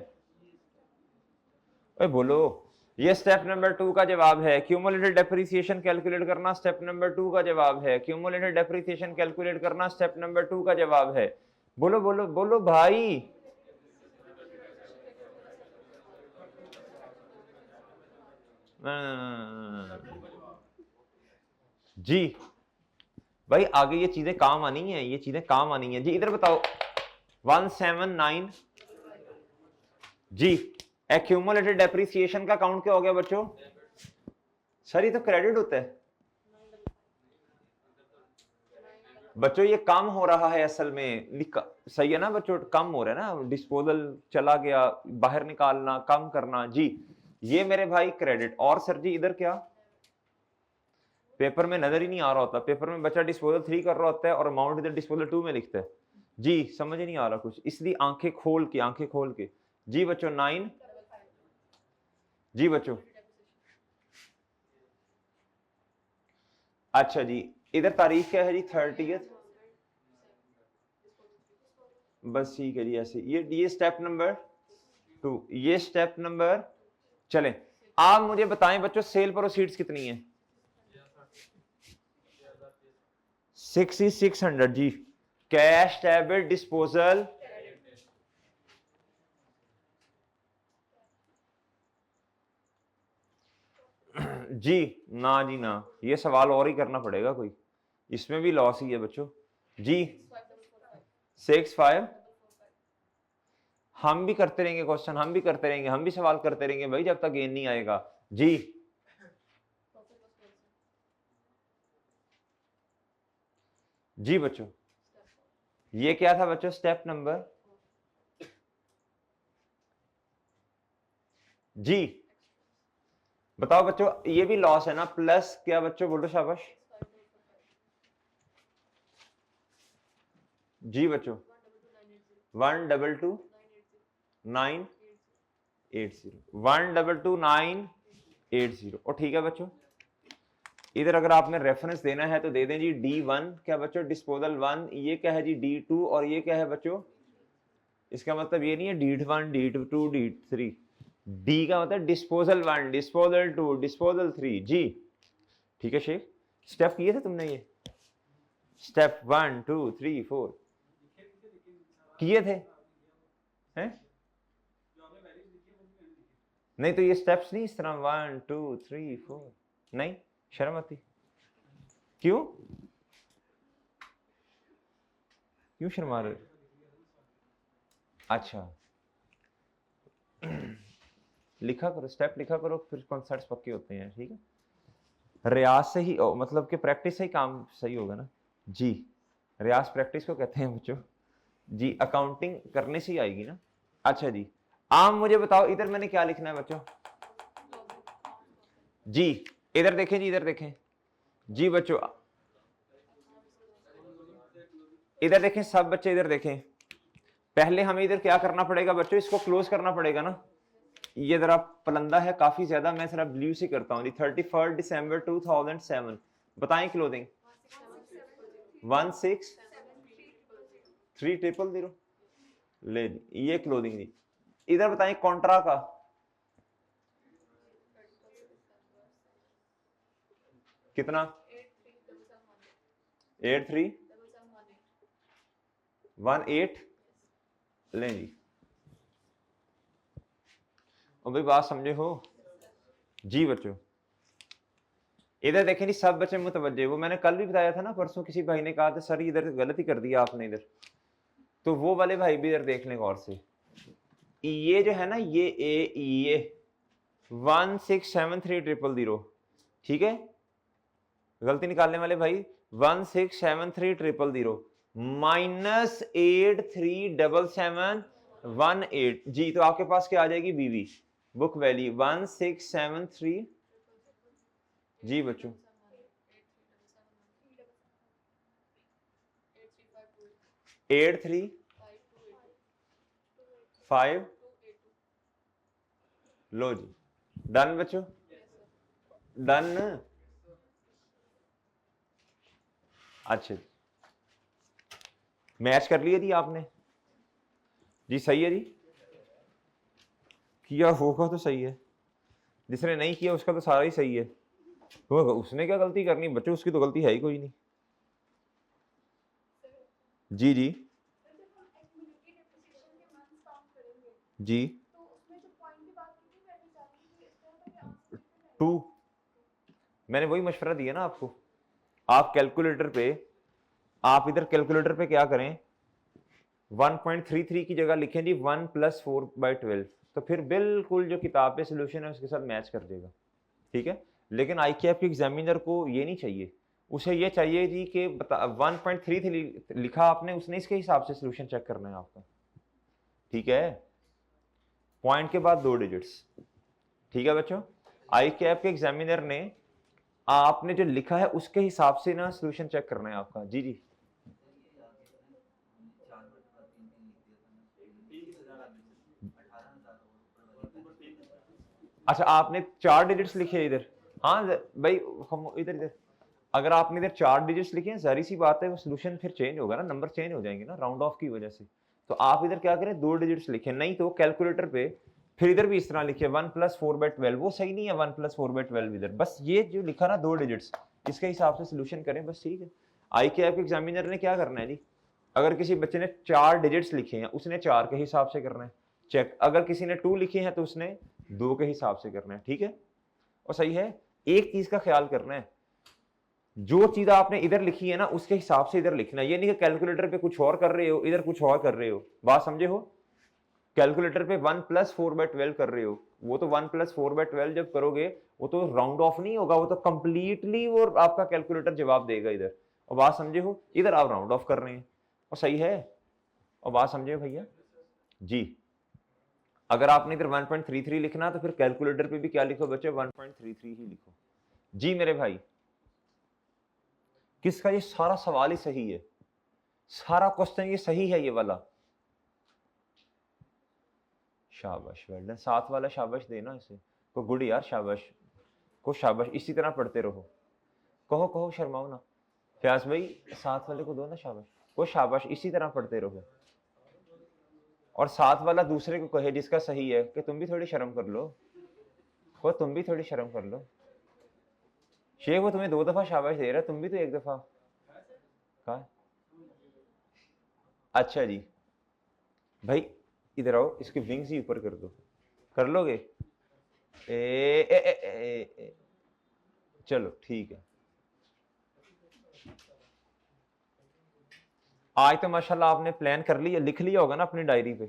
ओए बोलो, ये स्टेप नंबर 2 का जवाब है। क्यूमुलेटेड डेप्रिसिएशन कैलकुलेट करना स्टेप नंबर 2 का जवाब है। क्यूमुलेटेड डेप्रिसिएशन कैलकुलेट करना स्टेप नंबर 2 का जवाब है। बोलो बोलो बोलो भाई। जी भाई, आगे ये चीजें काम आनी है, ये चीजें काम आनी है जी। इधर बताओ 179 जी। एक्यूमुलेटेड डेप्रिसिएशन का काउंट क्या हो गया बच्चों? सर ये तो क्रेडिट होता है बच्चों, ये कम हो रहा है असल में, सही है ना बच्चों? कम हो रहा है ना, डिस्पोजल चला गया, बाहर निकालना, कम करना जी। ये मेरे भाई क्रेडिट। और सर जी इधर क्या? पेपर में नजर ही नहीं आ रहा होता, पेपर में बच्चा डिस्पोजल 3 कर रहा होता है और अमाउंट इधर डिस्पोजल 2 में लिखता है जी। समझ ही नहीं आ रहा कुछ, इसलिए आंखें खोल के, आंखें खोल के जी बच्चों। 9 जी बच्चों। अच्छा जी, इधर तारीख क्या है जी? 30th। बस ठीक है जी, ऐसे ये स्टेप नंबर 2, ये स्टेप नंबर। चलें, आप मुझे बताएं बच्चों सेल प्रोसीड्स कितनी है? 6600 जी। कैश डेबिट डिस्पोजल जी ना जी ना, ये सवाल और ही करना पड़ेगा कोई, इसमें भी लॉस ही है बच्चों जी। 65 हम भी करते रहेंगे क्वेश्चन, हम भी करते रहेंगे, हम भी सवाल करते रहेंगे भाई जब तक गेन नहीं आएगा। जी जी बच्चों, ये क्या था बच्चों? स्टेप नंबर जी बताओ बच्चों, ये भी लॉस है ना, प्लस क्या बच्चों? बोलो शाबाश। जी बच्चों 1229880 1229880 और ठीक है बच्चों। इधर अगर आपने रेफरेंस देना है तो दे दें जी D1 क्या बच्चों? डिस्पोजल 1। ये क्या है जी? D2। और ये क्या है बच्चों? इसका मतलब ये नहीं है D1 D2 D3, डी का मतलब डिस्पोजल 1 डिस्पोजल 2 डिस्पोजल 3। जी ठीक है शेख, स्टेप किए थे तुमने ये? स्टेप 1 2 3 4 किए थे हैं? नहीं तो ये स्टेप्स नहीं इस तरह 1 2 3 4, नहीं शर्म आती? क्यों क्यों शर्मा रहे? अच्छा लिखा करो, स्टेप लिखा करो, फिर कॉन्सेप्ट्स पक्के होते हैं। ठीक है, रियाज से ही मतलब कि प्रैक्टिस से ही काम सही होगा ना जी। रियाज प्रैक्टिस को कहते हैं बच्चों जी, अकाउंटिंग करने से ही आएगी ना। अच्छा जी, आम मुझे बताओ इधर मैंने क्या लिखना है बच्चों? जी इधर देखें जी, इधर देखें जी बच्चों, इधर देखें सब बच्चे, इधर देखें। पहले हमें इधर क्या करना पड़ेगा बच्चों? इसको क्लोज करना पड़ेगा ना। ये जरा पलंदा है काफी ज्यादा, मैं जरा ब्लू से करता हूँ। 31 दिसंबर 2007 बताएं क्लोजिंग 16300 ले ये क्लोजिंग जी। इधर बताएं कॉन्ट्रा का कितना? 8318 लें जी। और भाई बात समझे हो जी बच्चों? इधर देखें जी सब बच्चे मुतवज्जे, वो मैंने कल भी बताया था ना, परसों किसी भाई ने कहा था सर इधर गलती कर दिया आपने इधर, तो वो वाले भाई भी इधर देख लें गौर से। ये जो है ना ये 1673000, ठीक है, गलती निकालने वाले भाई 1673000 माइनस 837718 जी। तो आपके पास क्या आ जाएगी? बीवी बुक वैल्यू 1673 जी बच्चों 835 लो जी, डन बच्चों, डन। अच्छा मैच कर लिया जी आपने जी, सही है जी, किया होगा तो सही है, जिसने नहीं किया उसका तो सारा ही सही है। तो उसने क्या गलती करनी बच्चों? उसकी तो गलती है ही कोई नहीं। जी जी जी 2 मैंने वही मशवरा दिया ना आपको। आप कैलकुलेटर पे, आप इधर कैलकुलेटर पे क्या करें, 1.33 की जगह लिखें जी 1 + 4/12, तो फिर बिल्कुल जो किताब पे सोल्यूशन है उसके साथ मैच कर देगा। ठीक है, लेकिन ICAP के एग्जामिनर को ये नहीं चाहिए, उसे ये चाहिए जी कि 1.33 लिखा आपने, उसने इसके हिसाब से सोल्यूशन चेक करना है आपका। ठीक है, पॉइंट के बाद 2 डिजिट्स। ठीक है बच्चों, ICAP के एग्जामिनर ने आपने जो लिखा है उसके हिसाब से ना सोल्यूशन चेक करना है आपका। जी जी अच्छा, आपने 4 डिजिट्स लिखे इधर? हाँ भाई हम इधर इधर अगर आपने इधर 4 डिजिट्स लिखे हैं, जारी सी बात है वो सोल्यूशन फिर चेंज होगा ना, नंबर चेंज हो जाएंगे ना राउंड ऑफ की वजह से। तो आप इधर क्या करें, 2 डिजिट्स लिखें, नहीं तो कैलकुलेटर पे फिर इधर भी इस तरह लिखिए 1 + 4/12, वो सही नहीं है 1 + 4/12 इधर, बस ये जो लिखा ना 2 डिजिट्स, इसके हिसाब से सोल्यूशन करें बस, ठीक है। ICAP एग्जामिनर ने क्या करना है जी, अगर किसी बच्चे ने 4 डिजिट्स लिखे हैं उसने 4 के हिसाब से करना है चेक, अगर किसी ने 2 लिखे हैं तो उसने 2 के हिसाब से करना है। ठीक है, और सही है। एक चीज का ख्याल करना है, जो चीज आपने इधर लिखी है ना उसके हिसाब से इधर लिखना है, ये नहीं कि कैलकुलेटर पे कुछ और कर रहे हो इधर कुछ और कर रहे हो। बात समझे हो? कैलकुलेटर पे 1 + 4/12 कर रहे हो, वो तो 1 + 4/12 जब करोगे वो तो राउंड ऑफ नहीं होगा, वो तो कंप्लीटली वो आपका कैलकुलेटर जवाब देगा इधर। और बात समझे हो, इधर आप राउंड ऑफ कर रहे हैं और सही है। और बात समझे भैया जी। अगर आपने इधर 1.33 लिखना तो फिर कैलकुलेटर पे भी क्या लिखो बच्चे, 1.33 ही लिखो। जी मेरे भाई, किसका ये सारा सवाल ही सही है, सारा क्वेश्चन ये सही है ये वाला। शाबाश, वेल डन। 7 वाला शाबाश देना इसे को, गुड यार, शाबाश को, शाबाश। इसी तरह पढ़ते रहो। कहो कहो, शर्माओ ना। फ्याज भाई 7 वाले को दो ना शाबाश को, शाबाश। इसी तरह पढ़ते रहो। और 7 वाला दूसरे को कहे जिसका सही है कि तुम भी थोड़ी शर्म कर लो, को तुम भी थोड़ी शर्म कर लो। शेख वो तुम्हें 2 दफा शाबाश दे रहा है, तुम भी तो 1 दफा कहा। अच्छा जी भाई, इधर आओ, इसके विंग्स ही ऊपर कर दो, कर लोगे? ए, ए, ए, ए, ए, चलो ठीक है। आज तो माशाल्लाह आपने प्लान कर लिया, लिख लिया होगा ना अपनी डायरी पे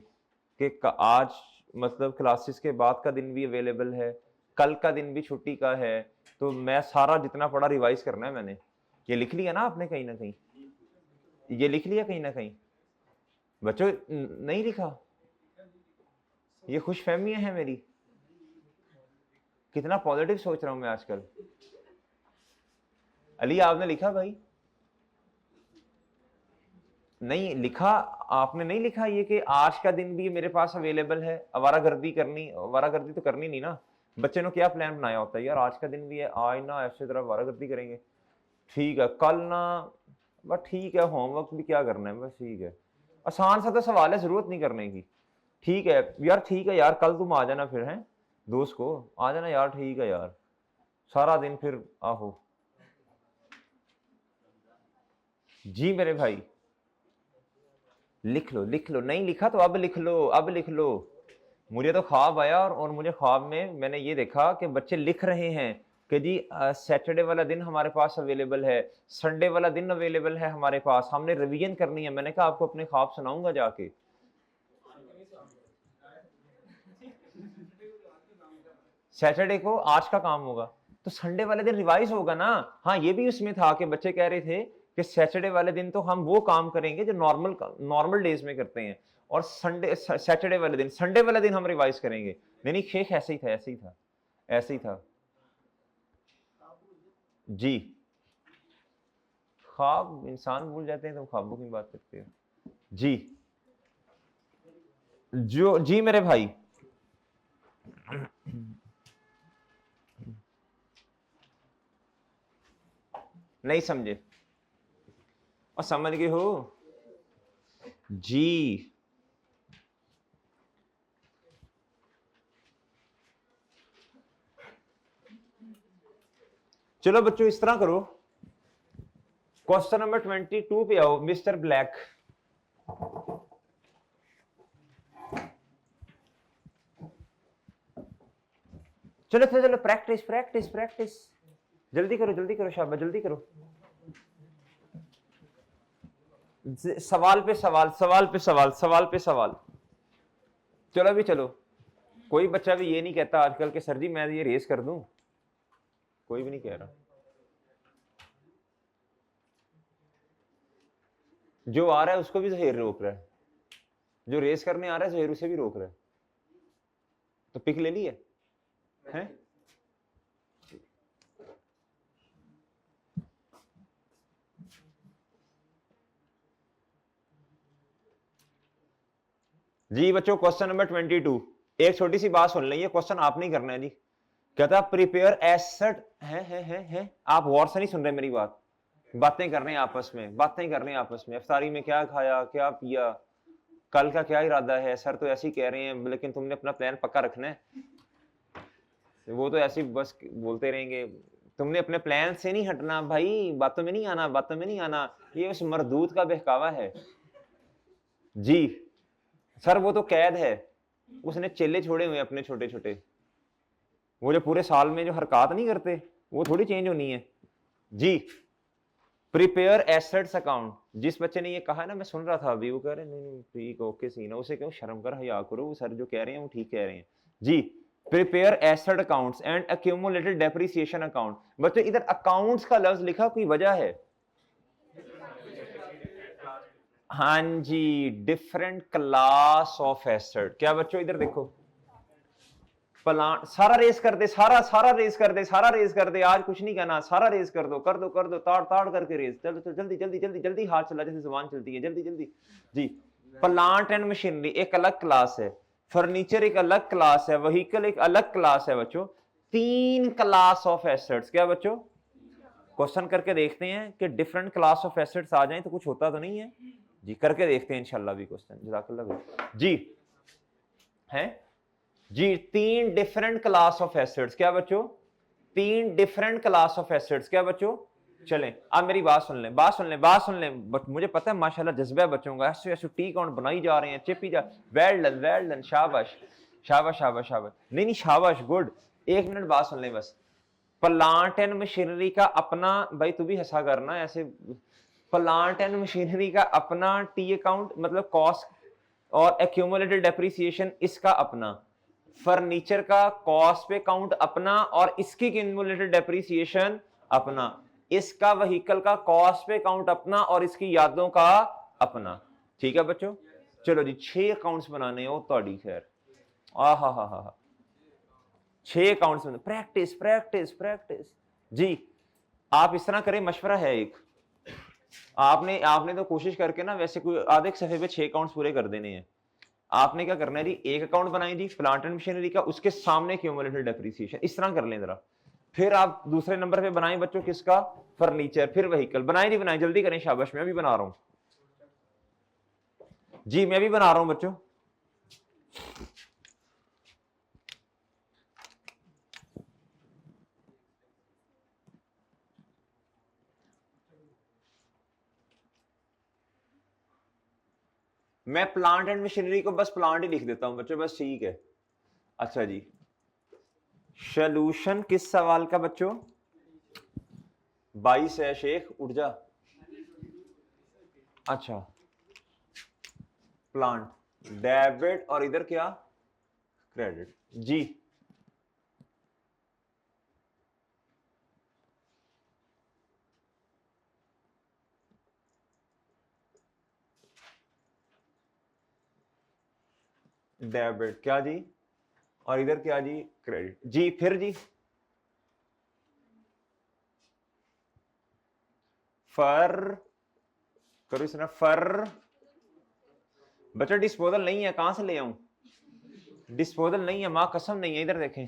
कि आज मतलब क्लासेस के बाद का दिन भी अवेलेबल है, कल का दिन भी छुट्टी का है, तो मैं सारा जितना पढ़ा रिवाइज करना है मैंने। ये लिख लिया ना आपने कहीं ना कहीं, ये लिख लिया कहीं ना कहीं बच्चों? नहीं लिखा? ये खुशफहमियां हैं मेरी, कितना पॉजिटिव सोच रहा हूं मैं आजकल। अली आपने लिखा भाई? नहीं लिखा? आपने नहीं लिखा ये कि आज का दिन भी मेरे पास अवेलेबल है? आवारागर्दी करनी, आवारागर्दी तो करनी नहीं ना। बच्चे ने क्या प्लान बनाया होता है यार, आज का दिन भी है, आज ना ऐसे तरह आवारागर्दी करेंगे, ठीक है कल ना, बस ठीक है होमवर्क भी क्या करना है, बस ठीक है, आसान सा तो सवाल है, जरूरत नहीं करने की, ठीक है यार, ठीक है यार, कल तुम आ जाना फिर, हैं दोस्त को आ जाना यार, ठीक है यार, सारा दिन फिर आहो। जी मेरे भाई, लिख लो लिख लो, नहीं लिखा तो अब लिख लो, अब लिख लो। मुझे तो ख्वाब आया और मुझे ख्वाब में मैंने ये देखा कि बच्चे लिख रहे हैं कि जी सैटरडे वाला दिन हमारे पास अवेलेबल है, संडे वाला दिन अवेलेबल है हमारे पास, हमने रिवीजन करनी है। मैंने कहा आपको अपने ख्वाब सुनाऊंगा जाके। सैटरडे को आज का काम होगा तो संडे वाले दिन रिवाइज होगा ना। हाँ ये भी उसमें था कि बच्चे कह रहे थे कि सैटरडे वाले दिन तो हम वो काम करेंगे जो नॉर्मल नॉर्मल डेज में करते हैं, और संडे सैटरडे वाले दिन, संडे वाले दिन हम रिवाइज करेंगे। नहीं शेख ऐसे ही था, ऐसे ही था, ऐसे ही था जी। ख्वाब इंसान भूल जाते हैं, तो ख्वाबों की बात करते हो जी। जो जी मेरे भाई, नहीं समझे और समझ गए हो जी। चलो बच्चों इस तरह करो, क्वेश्चन नंबर 22 पे आओ मिस्टर ब्लैक। चलो चलो प्रैक्टिस प्रैक्टिस प्रैक्टिस, जल्दी करो शाबाश, जल्दी करो। सवाल पे सवाल, सवाल पे सवाल, सवाल पे सवाल। चलो अभी चलो, कोई बच्चा भी ये नहीं कहता आजकल के सर जी मैं ये रेस कर दूं, कोई भी नहीं कह रहा। जो आ रहा है उसको भी जहेर रोक रहा है, जो रेस करने आ रहा है जहेर उसे भी रोक रहा है। तो पिक ले ली है? जी बच्चों क्वेश्चन नंबर 22, एक छोटी सी बात सुन लें, क्वेश्चन आप नहीं करना है जी। कहता प्रिपेयर एसेट है, आप गौर से नहीं सुन रहे मेरी बात, बातें कर रहे हैं आपस में, बातें कर रहे हैं आपस में, इफ्तारी में क्या खाया क्या पिया, कल का क्या इरादा है, सर तो ऐसे ही कह रहे हैं लेकिन तुमने अपना प्लान पक्का रखना है, वो तो ऐसे बस बोलते रहेंगे, तुमने अपने प्लान से नहीं हटना भाई, बातों में नहीं आना, बातों में नहीं आना, ये उस मरदूत का बहकावा है जी। सर वो तो कैद है, उसने चेले छोड़े हुए अपने छोटे छोटे, वो जो पूरे साल में जो हरकत नहीं करते वो थोड़ी चेंज होनी है जी। प्रिपेयर एसेट्स अकाउंट, जिस बच्चे ने ये कहा है ना, मैं सुन रहा था अभी, वो कह रहे नहीं नहीं ठीक ओके सीन है, उसे क्यों शर्म कर हया करो, वो सर जो कह रहे हैं वो ठीक कह रहे हैं जी। Prepare asset accounts and accumulated depreciation account. बच्चों इधर अकाउंट्स का लफ्ज लिखा, कोई वजह है? हाँ जी, डिफरेंट क्लास ऑफ एसेट। क्या बच्चों इधर देखो, प्लांट, सारा रेस कर दे, सारा रेस कर दे, सारा रेस कर दे, आज कुछ नहीं कहना, सारा रेस कर दो कर दो कर दो, ताड़ ताड़ करके रेस, चलो चलो जल्दी जल्दी जल्दी जल्दी, हाथ चला जैसे जुबान चलती है, जल्दी जल्दी जी। प्लांट एंड मशीनरी एक अलग क्लास है, फर्नीचर एक अलग क्लास है, व्हीकल एक अलग क्लास है बच्चों, 3 क्लास ऑफ एसेट्स। क्या बच्चों, क्वेश्चन करके देखते हैं कि डिफरेंट क्लास ऑफ एसेट्स आ जाएं तो कुछ होता तो नहीं है जी, करके देखते हैं इंशाल्लाह भी क्वेश्चन। जज़ाकल्लाह जी, हैं जी, 3 डिफरेंट क्लास ऑफ एसेट्स। क्या बच्चों, 3 डिफरेंट क्लास ऑफ एसेट्स। क्या बच्चों, चलें आप मेरी बात सुन लें, बात सुन लें, बात सुन लें। मुझे पता है माशाल्लाह जज्बा है बच्चों का, ऐसे ऐसे टी काउंट बनाई जा रहे हैं, चिपी जा, वेल डन, शाबाश शाबाश शाबाश शाबाश, नहीं नहीं शाबाश, गुड। 1 मिनट बात सुन लें बस। प्लांट एंड मशीनरी का अपना, भाई तू भी हंसा करना ऐसे, प्लांट एंड मशीनरी का अपना टी अकाउंट मतलब कॉस्ट, और एक्यूमुलेटेड डेप्रिसिएशन इसका अपना, फर्नीचर का कॉस्ट पे काउंट अपना और इसकी एक्यूमुलेटेड डेप्रिसिएशन अपना, इसका व्हीकल का कॉस्ट पे काउंट अपना और इसकी यादों का अपना। ठीक है बच्चों, चलो जी 6 अकाउंट्स बनाने हो तो खैर, हा 6 अकाउंट्स में प्रैक्टिस प्रैक्टिस प्रैक्टिस जी। आप इस तरह करें, मशवरा है एक, आपने तो कोशिश करके ना वैसे कोई आधे सफे पे 6 अकाउंट्स पूरे कर देने हैं। आपने क्या करना है जी, एक अकाउंट बनाए जी प्लांट एंड मशीनरी का, उसके सामने क्यूमुलेटेड डेप्रिसिएशन, इस तरह कर लें जरा। फिर आप दूसरे नंबर पे बनाएं बच्चों किसका, फर्नीचर, फिर व्हीकल। बनाए जी बनाए, जल्दी करें, शाबाश, मैं भी बना रहा हूं जी, मैं भी बना रहा हूं बच्चों। मैं प्लांट एंड मशीनरी को बस प्लांट ही लिख देता हूं बच्चों, बस ठीक है। अच्छा जी, सॉल्यूशन किस सवाल का बच्चों, 22 है शेख, उठ जा। अच्छा, प्लांट, डेबिट और इधर क्या, क्रेडिट जी। डेबिट क्या जी, और इधर क्या जी, क्रेडिट जी। फिर जी, फर करो इसने, फर बच्चा डिस्पोजल नहीं है, कहां से ले आऊं, डिस्पोजल नहीं है, मां कसम नहीं है। इधर देखें,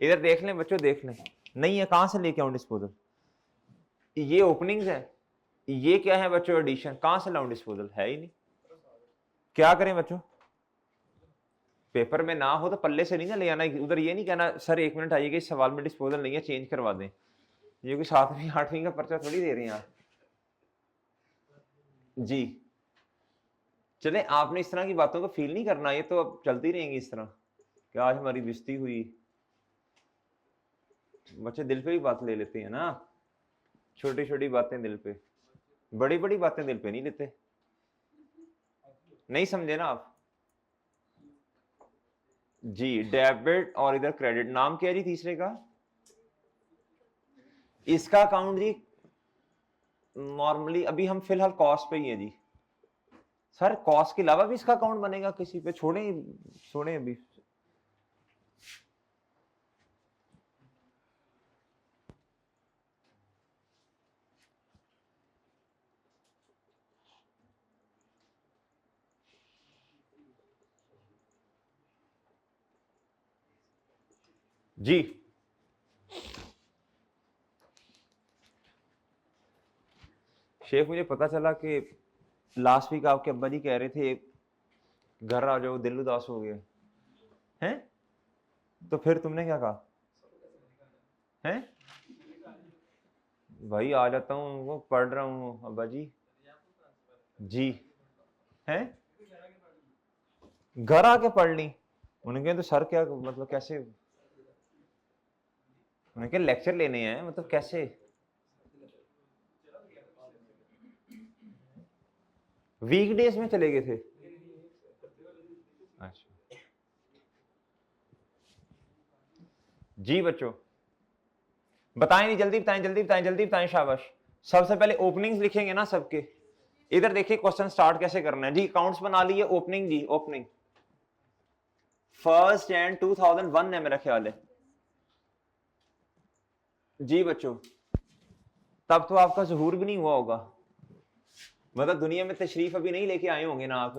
इधर देख लें बच्चों, देख लें, नहीं है, कहां से लेके आऊं डिस्पोजल। ये ओपनिंग्स है, ये क्या है बच्चों, एडिशन, कहां से लाऊं डिस्पोजल, है ही नहीं। क्या करें बच्चों, पेपर में ना हो तो पल्ले से नहीं ना ले आना, उधर ये नहीं कहना सर 1 मिनट आइएगा इस सवाल में डिस्पोजल नहीं है, चेंज करवा दें। ये कोई 7वीं 8वीं का पर्चा थोड़ी दे रहे हैं आप जी। चले, आपने इस तरह की बातों को फील नहीं करना, ये तो अब चलती रहेंगी इस तरह कि आज हमारी बेइज्जती हुई। बच्चे दिल पे भी बात ले लेते हैं ना, छोटी छोटी बातें दिल पे, बड़ी बड़ी बातें दिल पे नहीं लेते। नहीं समझे ना आप जी। डेबिट और इधर क्रेडिट, नाम क्या है जी तीसरे का, इसका अकाउंट जी नॉर्मली अभी हम फिलहाल कॉस्ट पे ही है जी। सर कॉस्ट के अलावा भी इसका अकाउंट बनेगा किसी पे, छोड़े अभी जी। शेख मुझे पता चला कि लास्ट वीक आपके अब्बा जी कह रहे थे घर आ जाओ, दिल उदास हो गए हैं, तो फिर तुमने क्या कहा हैं, भाई आ जाता हूँ, वो पढ़ रहा हूँ अब्बा जी जी, हैं घर आके पढ़ ली। उन्होंने कहा तो सर क्या मतलब कैसे, उन्होंने कहा लेक्चर लेने हैं मतलब कैसे, वीकडेज में चले गए थे? अच्छा जी बच्चों, बताएं नहीं, जल्दी बताएं, जल्दी बताएं, जल्दी बताएं, शाबाश। सबसे पहले ओपनिंग्स लिखेंगे ना सबके। इधर देखिए क्वेश्चन स्टार्ट कैसे करना है जी। अकाउंट्स बना लिए, ओपनिंग जी, ओपनिंग 1 Jan 2001 है मेरा ख्याल है जी बच्चों। तब तो आपका ज़हूर भी नहीं हुआ होगा, मतलब दुनिया में तशरीफ अभी नहीं लेके आए होंगे ना आप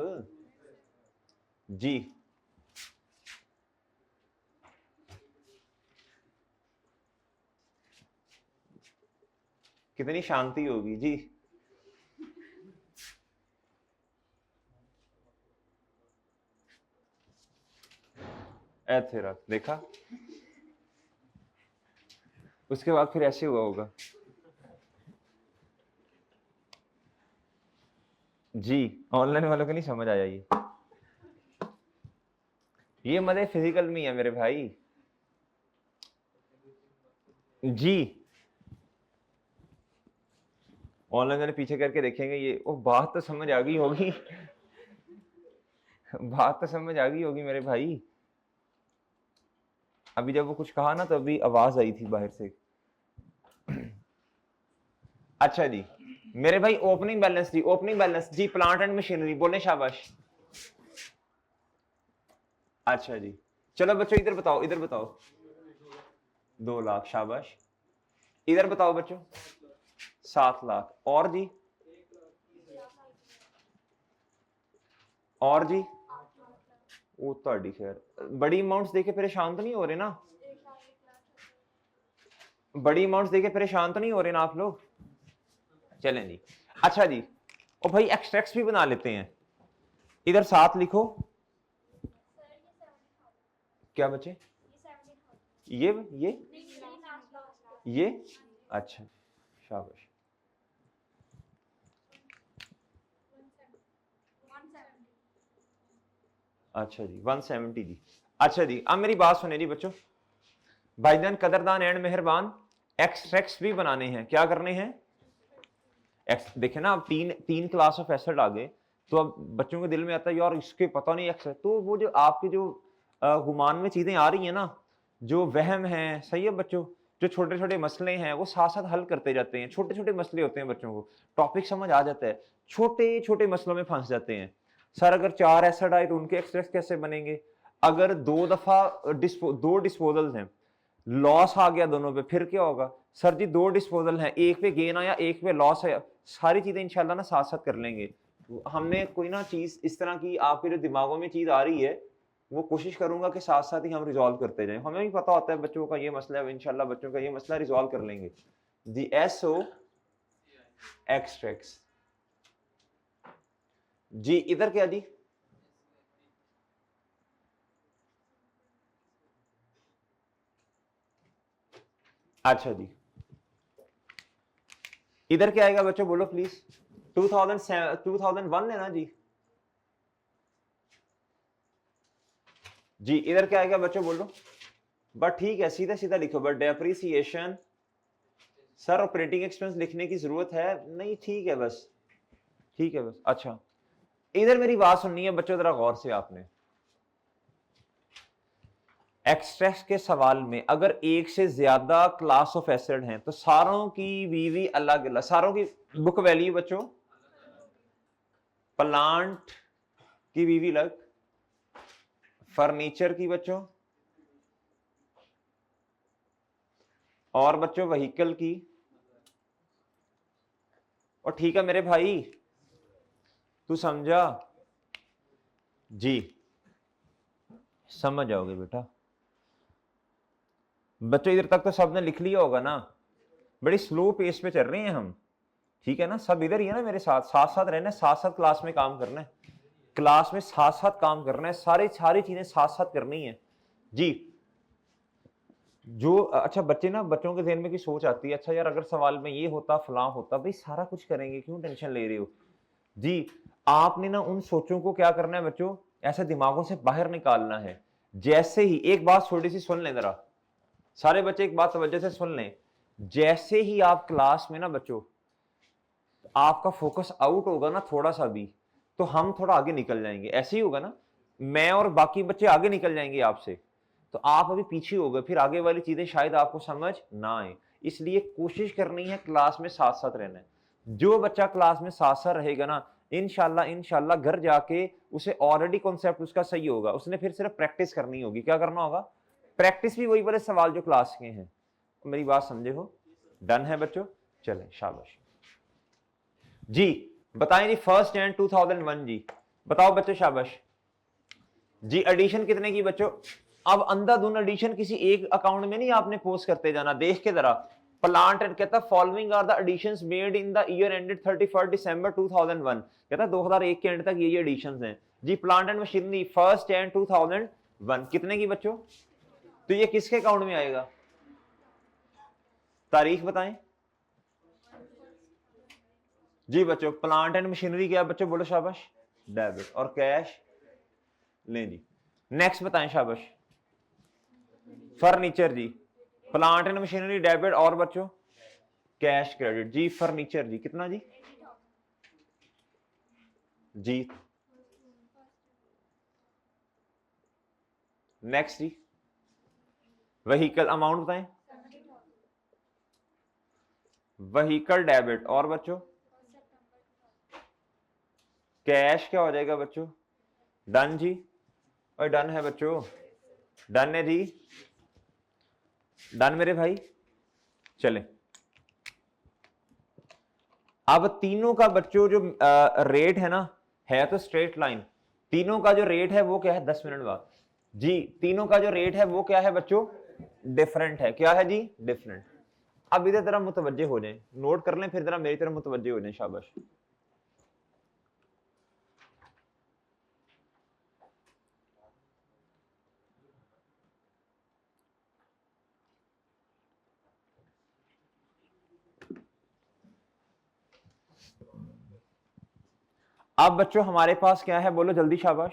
जी। कितनी शांति होगी जी। ऐसे रख देखा, उसके बाद फिर ऐसे हुआ होगा जी। ऑनलाइन वालों को नहीं समझ आया ये मजे फिजिकल में है मेरे भाई जी। ऑनलाइन वाले पीछे करके देखेंगे ये, ओ बात तो समझ आ गई होगी बात तो समझ आ गई होगी मेरे भाई। अभी जब वो कुछ कहा ना तो अभी आवाज आई थी बाहर से। अच्छा जी मेरे भाई, ओपनिंग बैलेंस जी, ओपनिंग बैलेंस जी, प्लांट एंड मशीनरी बोले शाबाश। अच्छा जी चलो बच्चों इधर बताओ, इधर बताओ 2 लाख, शाबाश। इधर बताओ बच्चों 7 लाख, और जी, और जी, वो तो खैर बड़ी अमाउंट्स देके परेशान तो नहीं हो रहे ना, बड़ी अमाउंट्स देके परेशान तो नहीं हो रहे ना आप लोग? चलें जी। अच्छा जी, और भाई एक्सट्रैक्ट्स भी बना लेते हैं। इधर 7 लिखो। क्या बचे? ये अच्छा शाबाश। अच्छा जी 170 जी। अच्छा जी अब मेरी बात सुने जी बच्चों, भाईजान कदरदान एंड मेहरबान, एक्सट्रैक्ट्स भी बनाने हैं। क्या करने हैं? देखे ना, अब तीन क्लास ऑफ एसिड आ गए, तो अब बच्चों के दिल में आता है यार इसके पता नहीं एक्सट्रैक्ट, तो वो जो आपके जो गुमान में चीजें आ रही है ना, जो वहम है, सही है बच्चों, जो छोटे छोटे मसले हैं वो साथ साथ हल करते जाते हैं। छोटे छोटे मसले होते हैं, बच्चों को टॉपिक समझ आ जाता है, छोटे छोटे मसलों में फंस जाते हैं। सर अगर 4 एसिड आए तो उनके एक्सट्रैक्ट कैसे बनेंगे? अगर 2 दफा दो डिस्पोजल्स हैं, लॉस आ गया दोनों पे, फिर क्या होगा? सर जी 2 डिस्पोजल हैं, एक पे गेन आया एक पे लॉस है, सारी चीजें इंशाल्लाह ना साथ साथ कर लेंगे। हमने कोई ना चीज इस तरह की आपके जो दिमागों में चीज आ रही है, वो कोशिश करूंगा कि साथ साथ ही हम रिजॉल्व करते जाएं। हमें भी पता होता है बच्चों का ये मसला है, इंशाल्लाह बच्चों का ये मसला रिजॉल्व कर लेंगे। दी एसओ एक्सट्रैक्ट्स जी। इधर क्या जी? अच्छा जी इधर क्या आएगा बच्चों बोलो प्लीज? 2001 है ना जी? जी इधर क्या आएगा बच्चों बोलो? बट ठीक है, सीधा सीधा लिखो, but depreciation. Sir operating expense लिखने की जरूरत है नहीं? ठीक है बस, ठीक है बस। अच्छा इधर मेरी बात सुननी है बच्चों जरा गौर से आपने। एक्सट्रैक्ट के सवाल में अगर एक से ज्यादा क्लास ऑफ एसिड हैं तो सारों की वीवी अलग अलग, सारों की बुक वैल्यू बच्चों, प्लांट की वीवी अलग, फर्नीचर की बच्चों, और बच्चों व्हीकल की। और ठीक है मेरे भाई, तू समझा जी? समझ जाओगे बेटा। बच्चों इधर तक तो सबने लिख लिया होगा ना? बड़ी स्लो पेस पे चल रहे हैं हम, ठीक है ना? सब इधर ही है ना मेरे साथ, साथ साथ रहना है, साथ साथ क्लास में काम करना है, क्लास में साथ साथ काम करना है, सारी चीजें साथ साथ करनी है जी। जो अच्छा बच्चे ना, बच्चों के जहन में की सोच आती है, अच्छा यार अगर सवाल में ये होता फलां होता, भाई सारा कुछ करेंगे, क्यों टेंशन ले रहे हो जी? आपने ना उन सोचों को क्या करना है बच्चों, ऐसे दिमागों से बाहर निकालना है। जैसे ही, एक बात थोड़ी सी सुन लें जरा, सारे बच्चे एक बात तवज्जो से सुन लें, जैसे ही आप क्लास में ना बच्चों आपका फोकस आउट होगा ना थोड़ा सा भी, तो हम थोड़ा आगे निकल जाएंगे, ऐसे ही होगा ना, मैं और बाकी बच्चे आगे निकल जाएंगे आपसे, तो आप अभी पीछे हो गए, फिर आगे वाली चीजें शायद आपको समझ ना आए। इसलिए कोशिश करनी है क्लास में साथ साथ रहना है। जो बच्चा क्लास में साथ साथ रहेगा ना, इंशाल्लाह घर जाके उसे ऑलरेडी कॉन्सेप्ट उसका सही होगा, उसने फिर सिर्फ प्रैक्टिस करनी होगी। क्या करना होगा? प्रैक्टिस भी वही वाले सवाल जो क्लास के हैं। मेरी बात समझे हो? डन है बच्चों? चलें, शाबाश जी। बताएं जी, 1 जनवरी 2001 जी, बताओ बच्चों, शाबाश जी। एडिशन कितने की बच्चों? अब अंधाधुन एडिशन किसी एक अकाउंट में नहीं आपने पोस्ट करते जाना, देख के जरा। प्लांट एंड कहता following are the additions made in the year ended 31 December 2001, कहता 2001 के एंड तक ये एडिशंस हैं जी। प्लांट एंड मशीनरी 1 जनवरी 2001 कितने की बच्चों? तो ये किसके अकाउंट में आएगा? तारीख बताएं जी बच्चों। प्लांट एंड मशीनरी क्या बच्चों? बोलो शाबाश, डेबिट। और कैश लें जी। नेक्स्ट बताएं शाबाश। फर्नीचर जी, प्लांट एंड मशीनरी डेबिट, और बच्चों कैश क्रेडिट जी। फर्नीचर जी कितना जी? जी नेक्स्ट जी। व्हीकल अमाउंट बताएं। व्हीकल डेबिट, और बच्चों कैश क्या हो जाएगा बच्चों? डन जी, और डन है बच्चों, डन है जी, डन मेरे भाई। चले, अब तीनों का बच्चों जो रेट है ना, है तो स्ट्रेट लाइन, तीनों का जो रेट है वो क्या है? 10 मिनट बाद जी। तीनों का जो रेट है वो क्या है बच्चों? डिफरेंट है। क्या है जी? डिफरेंट। अब इधर तरह मुतवज्जे हो जाए, नोट कर लें, फिर जरा मेरी तरफ मुतवज्जे हो जाए, शाबाश। अब बच्चों हमारे पास क्या है? बोलो जल्दी, शाबाश।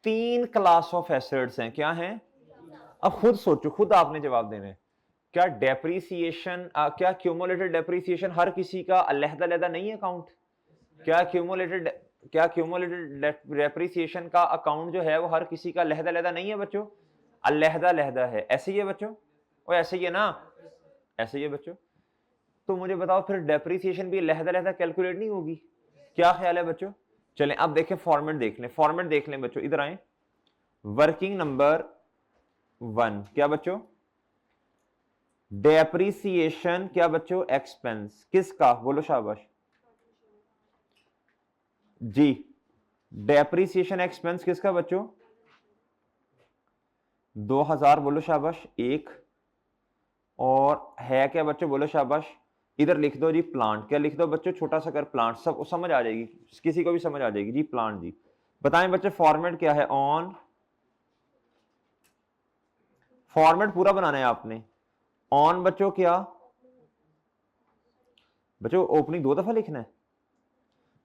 3 क्लास ऑफ एसेट्स हैं। क्या हैं? अब खुद सोचो, खुद आपने जवाब देना है। क्या डेप्रीसिएशन, क्या क्यूमुलेटेड डेप्रीसिएशन हर किसी का अलग-अलग नहीं है अकाउंट? क्या क्यूमुलेटेड डेप्रीसिएशन का अकाउंट जो है वो हर किसी का अलग-अलग नहीं है बच्चों? अलग-अलग है। ऐसे ही है बच्चों, और ऐसे ही है ना? ऐसे ही है बच्चों। तो मुझे बताओ फिर डेप्रीसिएशन भी अलग-अलग कैलकुलेट नहीं होगी? क्या ख्याल है बच्चों? चलें अब देखें, फॉर्मेट देख लें, फॉर्मेट देख लें बच्चों, इधर आए। वर्किंग नंबर 1 क्या बच्चों? डेप्रीसिएशन क्या बच्चों? एक्सपेंस किसका? बोलो शाबाश जी। डेप्रीसिएशन एक्सपेंस किसका बच्चों? 2000, बोलो शाबाश। एक और है क्या बच्चों? बोलो शाबाश। इधर लिख दो जी प्लांट, क्या लिख दो बच्चों? छोटा सा कर प्लांट, सब समझ आ जाएगी, किसी को भी समझ आ जाएगी जी, प्लांट जी। बताएं बच्चों फॉर्मेट क्या है? ऑन, फॉर्मेट पूरा बनाना है आपने। ऑन बच्चों क्या? बच्चों ओपनिंग 2 दफा लिखना है?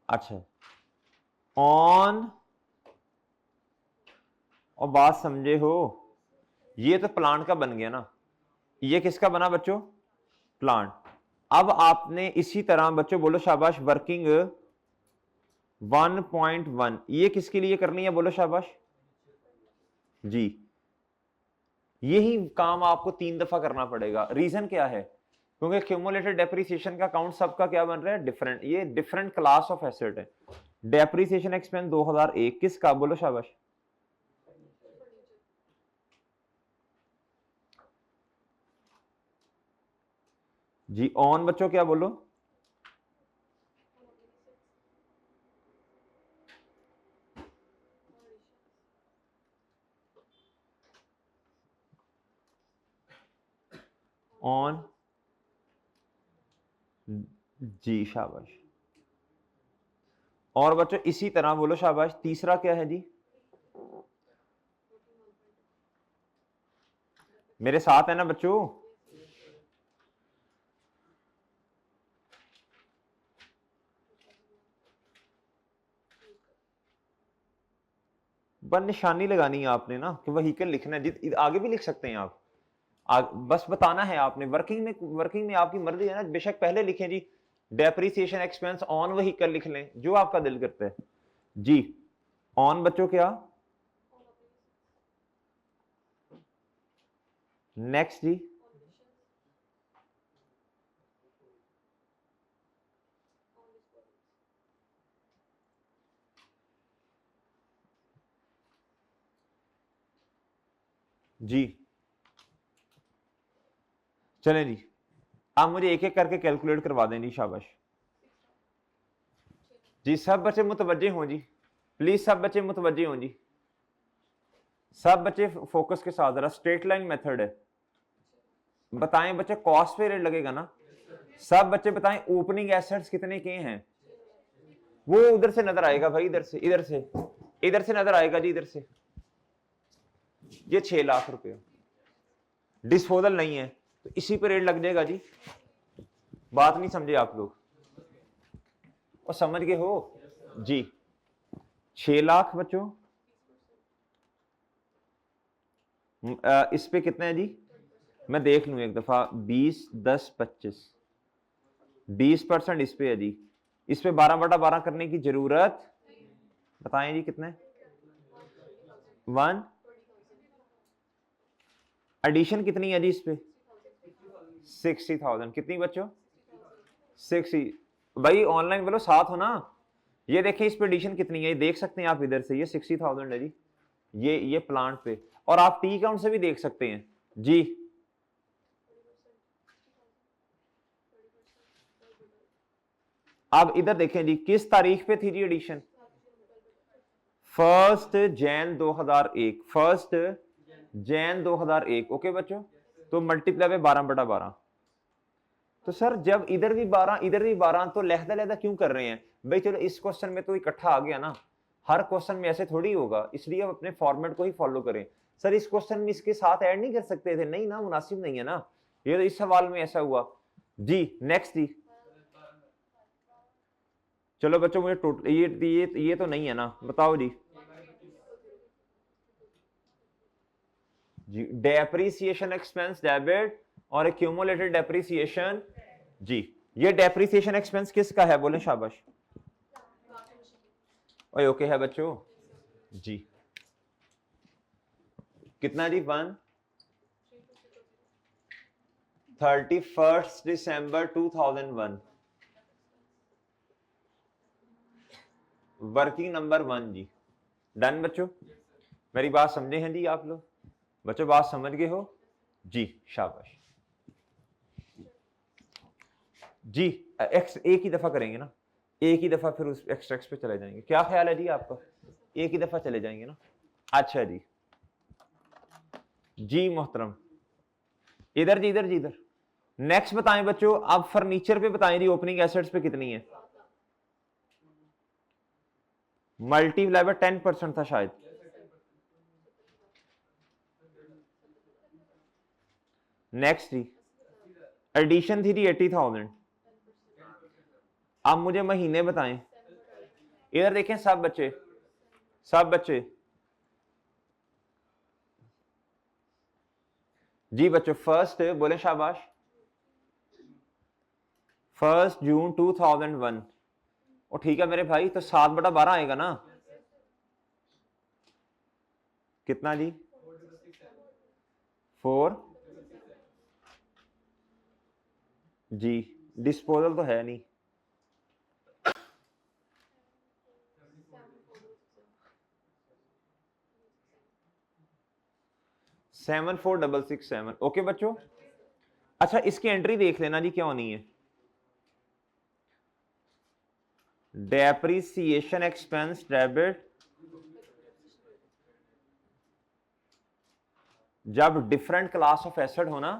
अच्छा, ऑन, और बात समझे हो? ये तो प्लांट का बन गया ना, ये किसका बना बच्चों? प्लांट। अब आपने इसी तरह बच्चों बोलो शाबाश वर्किंग 1.1 ये किसके लिए करनी है? बोलो शाबाश जी। यही काम आपको 3 दफा करना पड़ेगा। रीजन क्या है? क्योंकि क्यूमुलेटेड डेप्रीसिएशन का अकाउंट सबका क्या बन रहा है? डिफरेंट। ये डिफरेंट क्लास ऑफ एसेट है। डेप्रीसिएशन एक्सपेंस 2001 किसका? बोलो शाबाश जी। ऑन बच्चों क्या? बोलो ऑन जी, शाबाश। और बच्चों इसी तरह बोलो शाबाश, तीसरा क्या है जी? मेरे साथ है ना बच्चों? बस निशानी लगानी है आपने ना कि व्हीकल लिखना है, आगे भी लिख सकते हैं आप, बस बताना है आपने। वर्किंग में आपकी मर्जी है ना, बेशक पहले लिखें जी डेप्रिसिएशन एक्सपेंस ऑन व्हीकल लिख लें, जो आपका दिल करता है जी। ऑन बच्चों क्या, नेक्स्ट जी, जी चलें जी, आप मुझे एक एक करके कैलकुलेट करवा दें जी, शाबाश जी। सब बच्चे मुतवज्जे हों जी, प्लीज सब बच्चे मुतवज्जे हों जी, सब बच्चे फोकस के साथ, जरा स्ट्रेट लाइन मेथड है। बताएं बच्चे, कॉस्ट पे रेट लगेगा ना? सब बच्चे बताएं ओपनिंग एसेट्स कितने के हैं? वो उधर से नजर आएगा भाई, इधर से, इधर से नजर आएगा जी, इधर से। ये 6 लाख रुपए डिस्पोजल नहीं है, तो इसी पे रेट लग जाएगा जी। बात नहीं समझे आप लोग, और समझ गए हो जी? 6 लाख बच्चों, इस पे कितना है जी? मैं देख लूं एक दफा, 20, 10, 25, 20% इस पे है जी। इस पे 12/12 करने की जरूरत, बताएं जी कितने? 1 एडिशन कितनी है जी इस पे? 60,000। कितनी बच्चों? 60। भाई ऑनलाइन बोलो साथ हो ना। ये देखिए इस पे एडिशन कितनी है, ये देख सकते हैं आप इधर से, ये 60,000 है जी, ये प्लांट पे। और आप टी काउंट से भी देख सकते हैं जी। अब इधर देखें जी, किस तारीख पे थी जी एडिशन? 1 जैन 2001, 1 जैन 2001। ओके बच्चों, तो मल्टीप्लाई पे 12/12। तो सर जब इधर भी 12 इधर भी 12, तो लहदा क्यों कर रहे हैं भाई? चलो इस क्वेश्चन में तो इकट्ठा आ गया ना, हर क्वेश्चन में ऐसे थोड़ी होगा, इसलिए आप अपने फॉर्मेट को ही फॉलो करें। सर इस क्वेश्चन में इसके साथ ऐड नहीं कर सकते थे? नहीं ना, मुनासिब नहीं है ना, ये तो इस सवाल में ऐसा हुआ जी। नेक्स्ट जी, चलो बच्चों मुझे टोटल ये तो नहीं है ना, बताओ जी। जी डेप्रिसिएशन एक्सपेंस डेबिट और एक्यूमुलेटेड डेप्रिसिएशन जी। ये डेप्रिसिएशन एक्सपेंस किसका है, बोले शाबाश। ओए ओके है बच्चों जी। कितना जी? 31 दिसंबर 2001, वर्किंग नंबर 1 जी। डन बच्चों, मेरी बात समझे हैं जी आप लोग? बच्चों बात समझ गए हो जी? शाबाश जी। एक ही दफा करेंगे ना, एक ही दफा, फिर उस एक्सट्रैक्ट पे चले जाएंगे। क्या ख्याल है जी आपका? एक ही दफा चले जाएंगे ना? अच्छा जी। जी मोहतरम, इधर जी, इधर जी, इधर। नेक्स्ट बताएं बच्चों, आप फर्नीचर पे बताएं जी, ओपनिंग एसेट्स पे कितनी है? मल्टीप्लाई बाय 10% था शायद। नेक्स्ट जी, एडिशन थी जी 80,000। आप मुझे महीने बताएं, इधर देखें सब बच्चे, सब बच्चे जी। बच्चों फर्स्ट बोले शाबाश, 1 जून 2001। और ठीक है मेरे भाई, तो 7/12 आएगा ना? कितना जी? 4 जी। डिस्पोजल तो है नहीं, 74,667। ओके बच्चों, अच्छा इसकी एंट्री देख लेना जी क्या होनी है। डेप्रिसिएशन एक्सपेंस डेबिट, जब डिफरेंट क्लास ऑफ एसेट हो ना,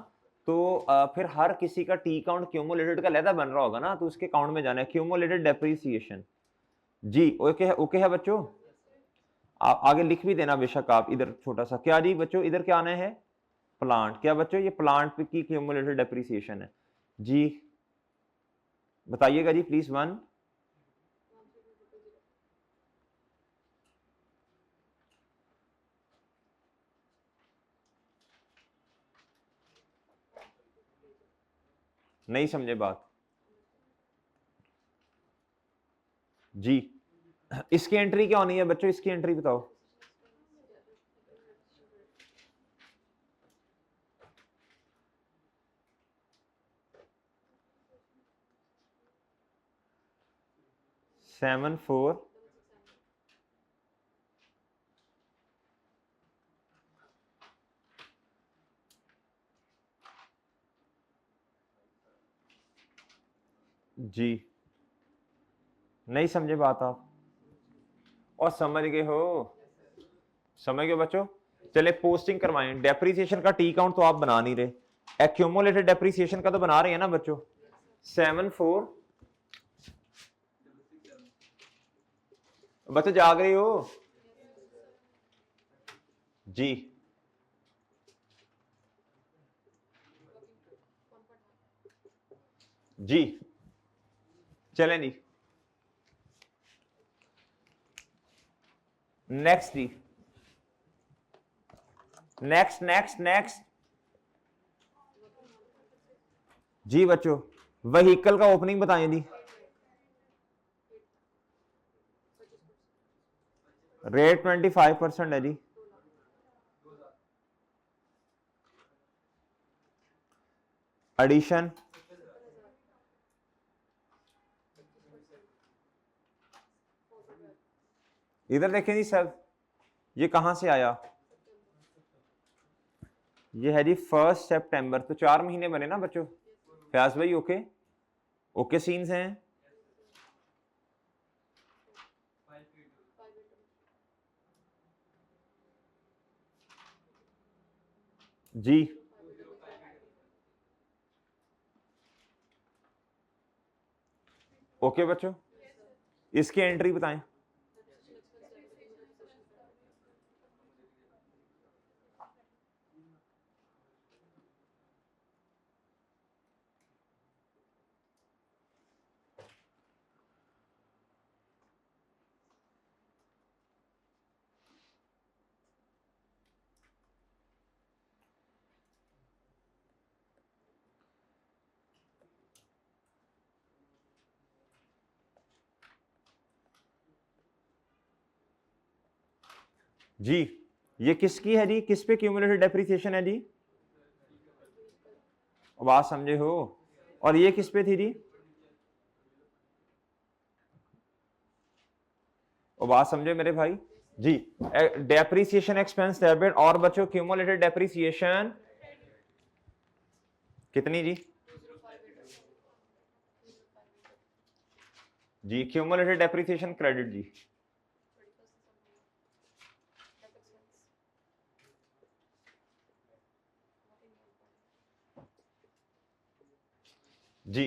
तो फिर हर किसी का टी काउंट क्यूमुलेटेड का लहदा बन रहा होगा ना, तो उसके काउंट में जाना है क्यूमुलेटेड डेप्रिसिएशन जी। ओके है, ओके है बच्चों? आप आगे लिख भी देना बेशक आप, इधर छोटा सा क्या जी बच्चों, इधर क्या आना है? प्लांट। क्या बच्चों, ये प्लांट की क्यूमुलेटेड डेप्रिसिएशन है जी। बताइएगा जी प्लीज। 1 नहीं समझे बात? जी इसकी एंट्री क्या होनी है बच्चों, इसकी एंट्री बताओ। सेवन फोर जी नहीं समझे बात आप, और समझ गए हो, समझ गए बच्चों। चले पोस्टिंग करवाएं। डेप्रीसिएशन का टी काउंट तो आप बना नहीं रहे, एक्यूमुलेटेड डेप्रीसिएशन का तो बना रहे हैं ना बच्चों। 74 बच्चों जाग रहे हो जी। जी चलें जी, नेक्स्ट जी, नेक्स्ट नेक्स्ट नेक्स्ट जी बच्चों व्हीकल का ओपनिंग बताएं जी। रेट 25% है जी। एडिशन इधर देखें जी सर, ये कहां से आया, ये है जी 1 सितंबर, तो 4 महीने बने ना बच्चों। फयाज भाई ओके, ओके सीन्स हैं जी। ओके बच्चों, इसकी एंट्री बताएं। जी ये किसकी है जी, किस पे क्यूमुलेटेड डेप्रिसिएशन है जी, बात समझे हो। और ये किस पे थी जी, बात समझे मेरे भाई जी। डेप्रिसिएशन एक्सपेंस डेबिट, और बच्चों क्यूमुलेटेड डेप्रिसिएशन कितनी जी, जी क्यूमुलेटेड डेप्रिसिएशन क्रेडिट जी। जी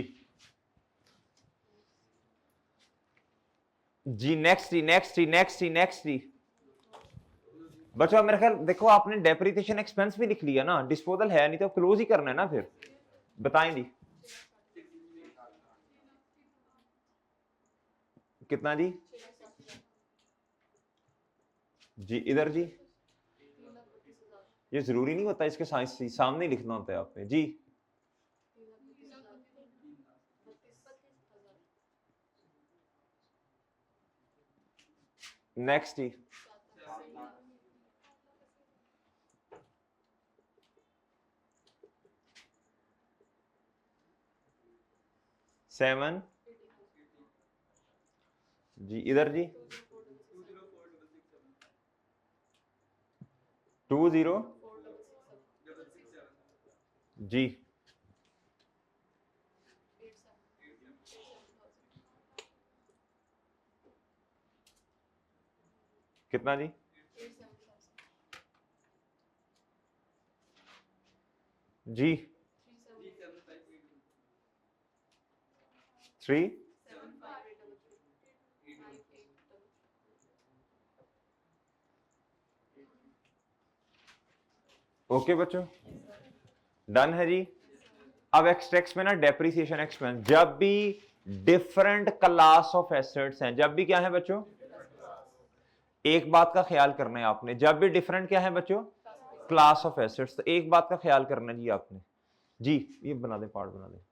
जी नेक्स्ट जी नेक्स्ट जी नेक्स्ट जी नेक्स्ट जी बच्चों मेरे ख्याल देखो आपने डेप्रिसिएशन एक्सपेंस भी लिख लिया ना, डिस्पोजल है नहीं तो क्लोज ही करना है ना फिर। बताएं जी कितना जी, जी इधर जी, ये जरूरी नहीं होता इसके सामने ही लिखना होता है आपने जी। नेक्स्ट जी, सेवन जी इधर जी, 20 जी, कितना जी, जी 3 ओके बच्चों डन है जी। अब एक्सट्रैक्ट्स में ना डेप्रिसिएशन एक्सपेंस, जब भी डिफरेंट क्लास ऑफ एसेट्स हैं, जब भी क्या है बच्चों, एक बात का ख्याल करना है आपने, जब भी डिफरेंट क्या है बच्चों क्लास ऑफ एसेट्स, तो एक बात का ख्याल करना है जी आपने। जी ये बना दे, पार्ट बना दे।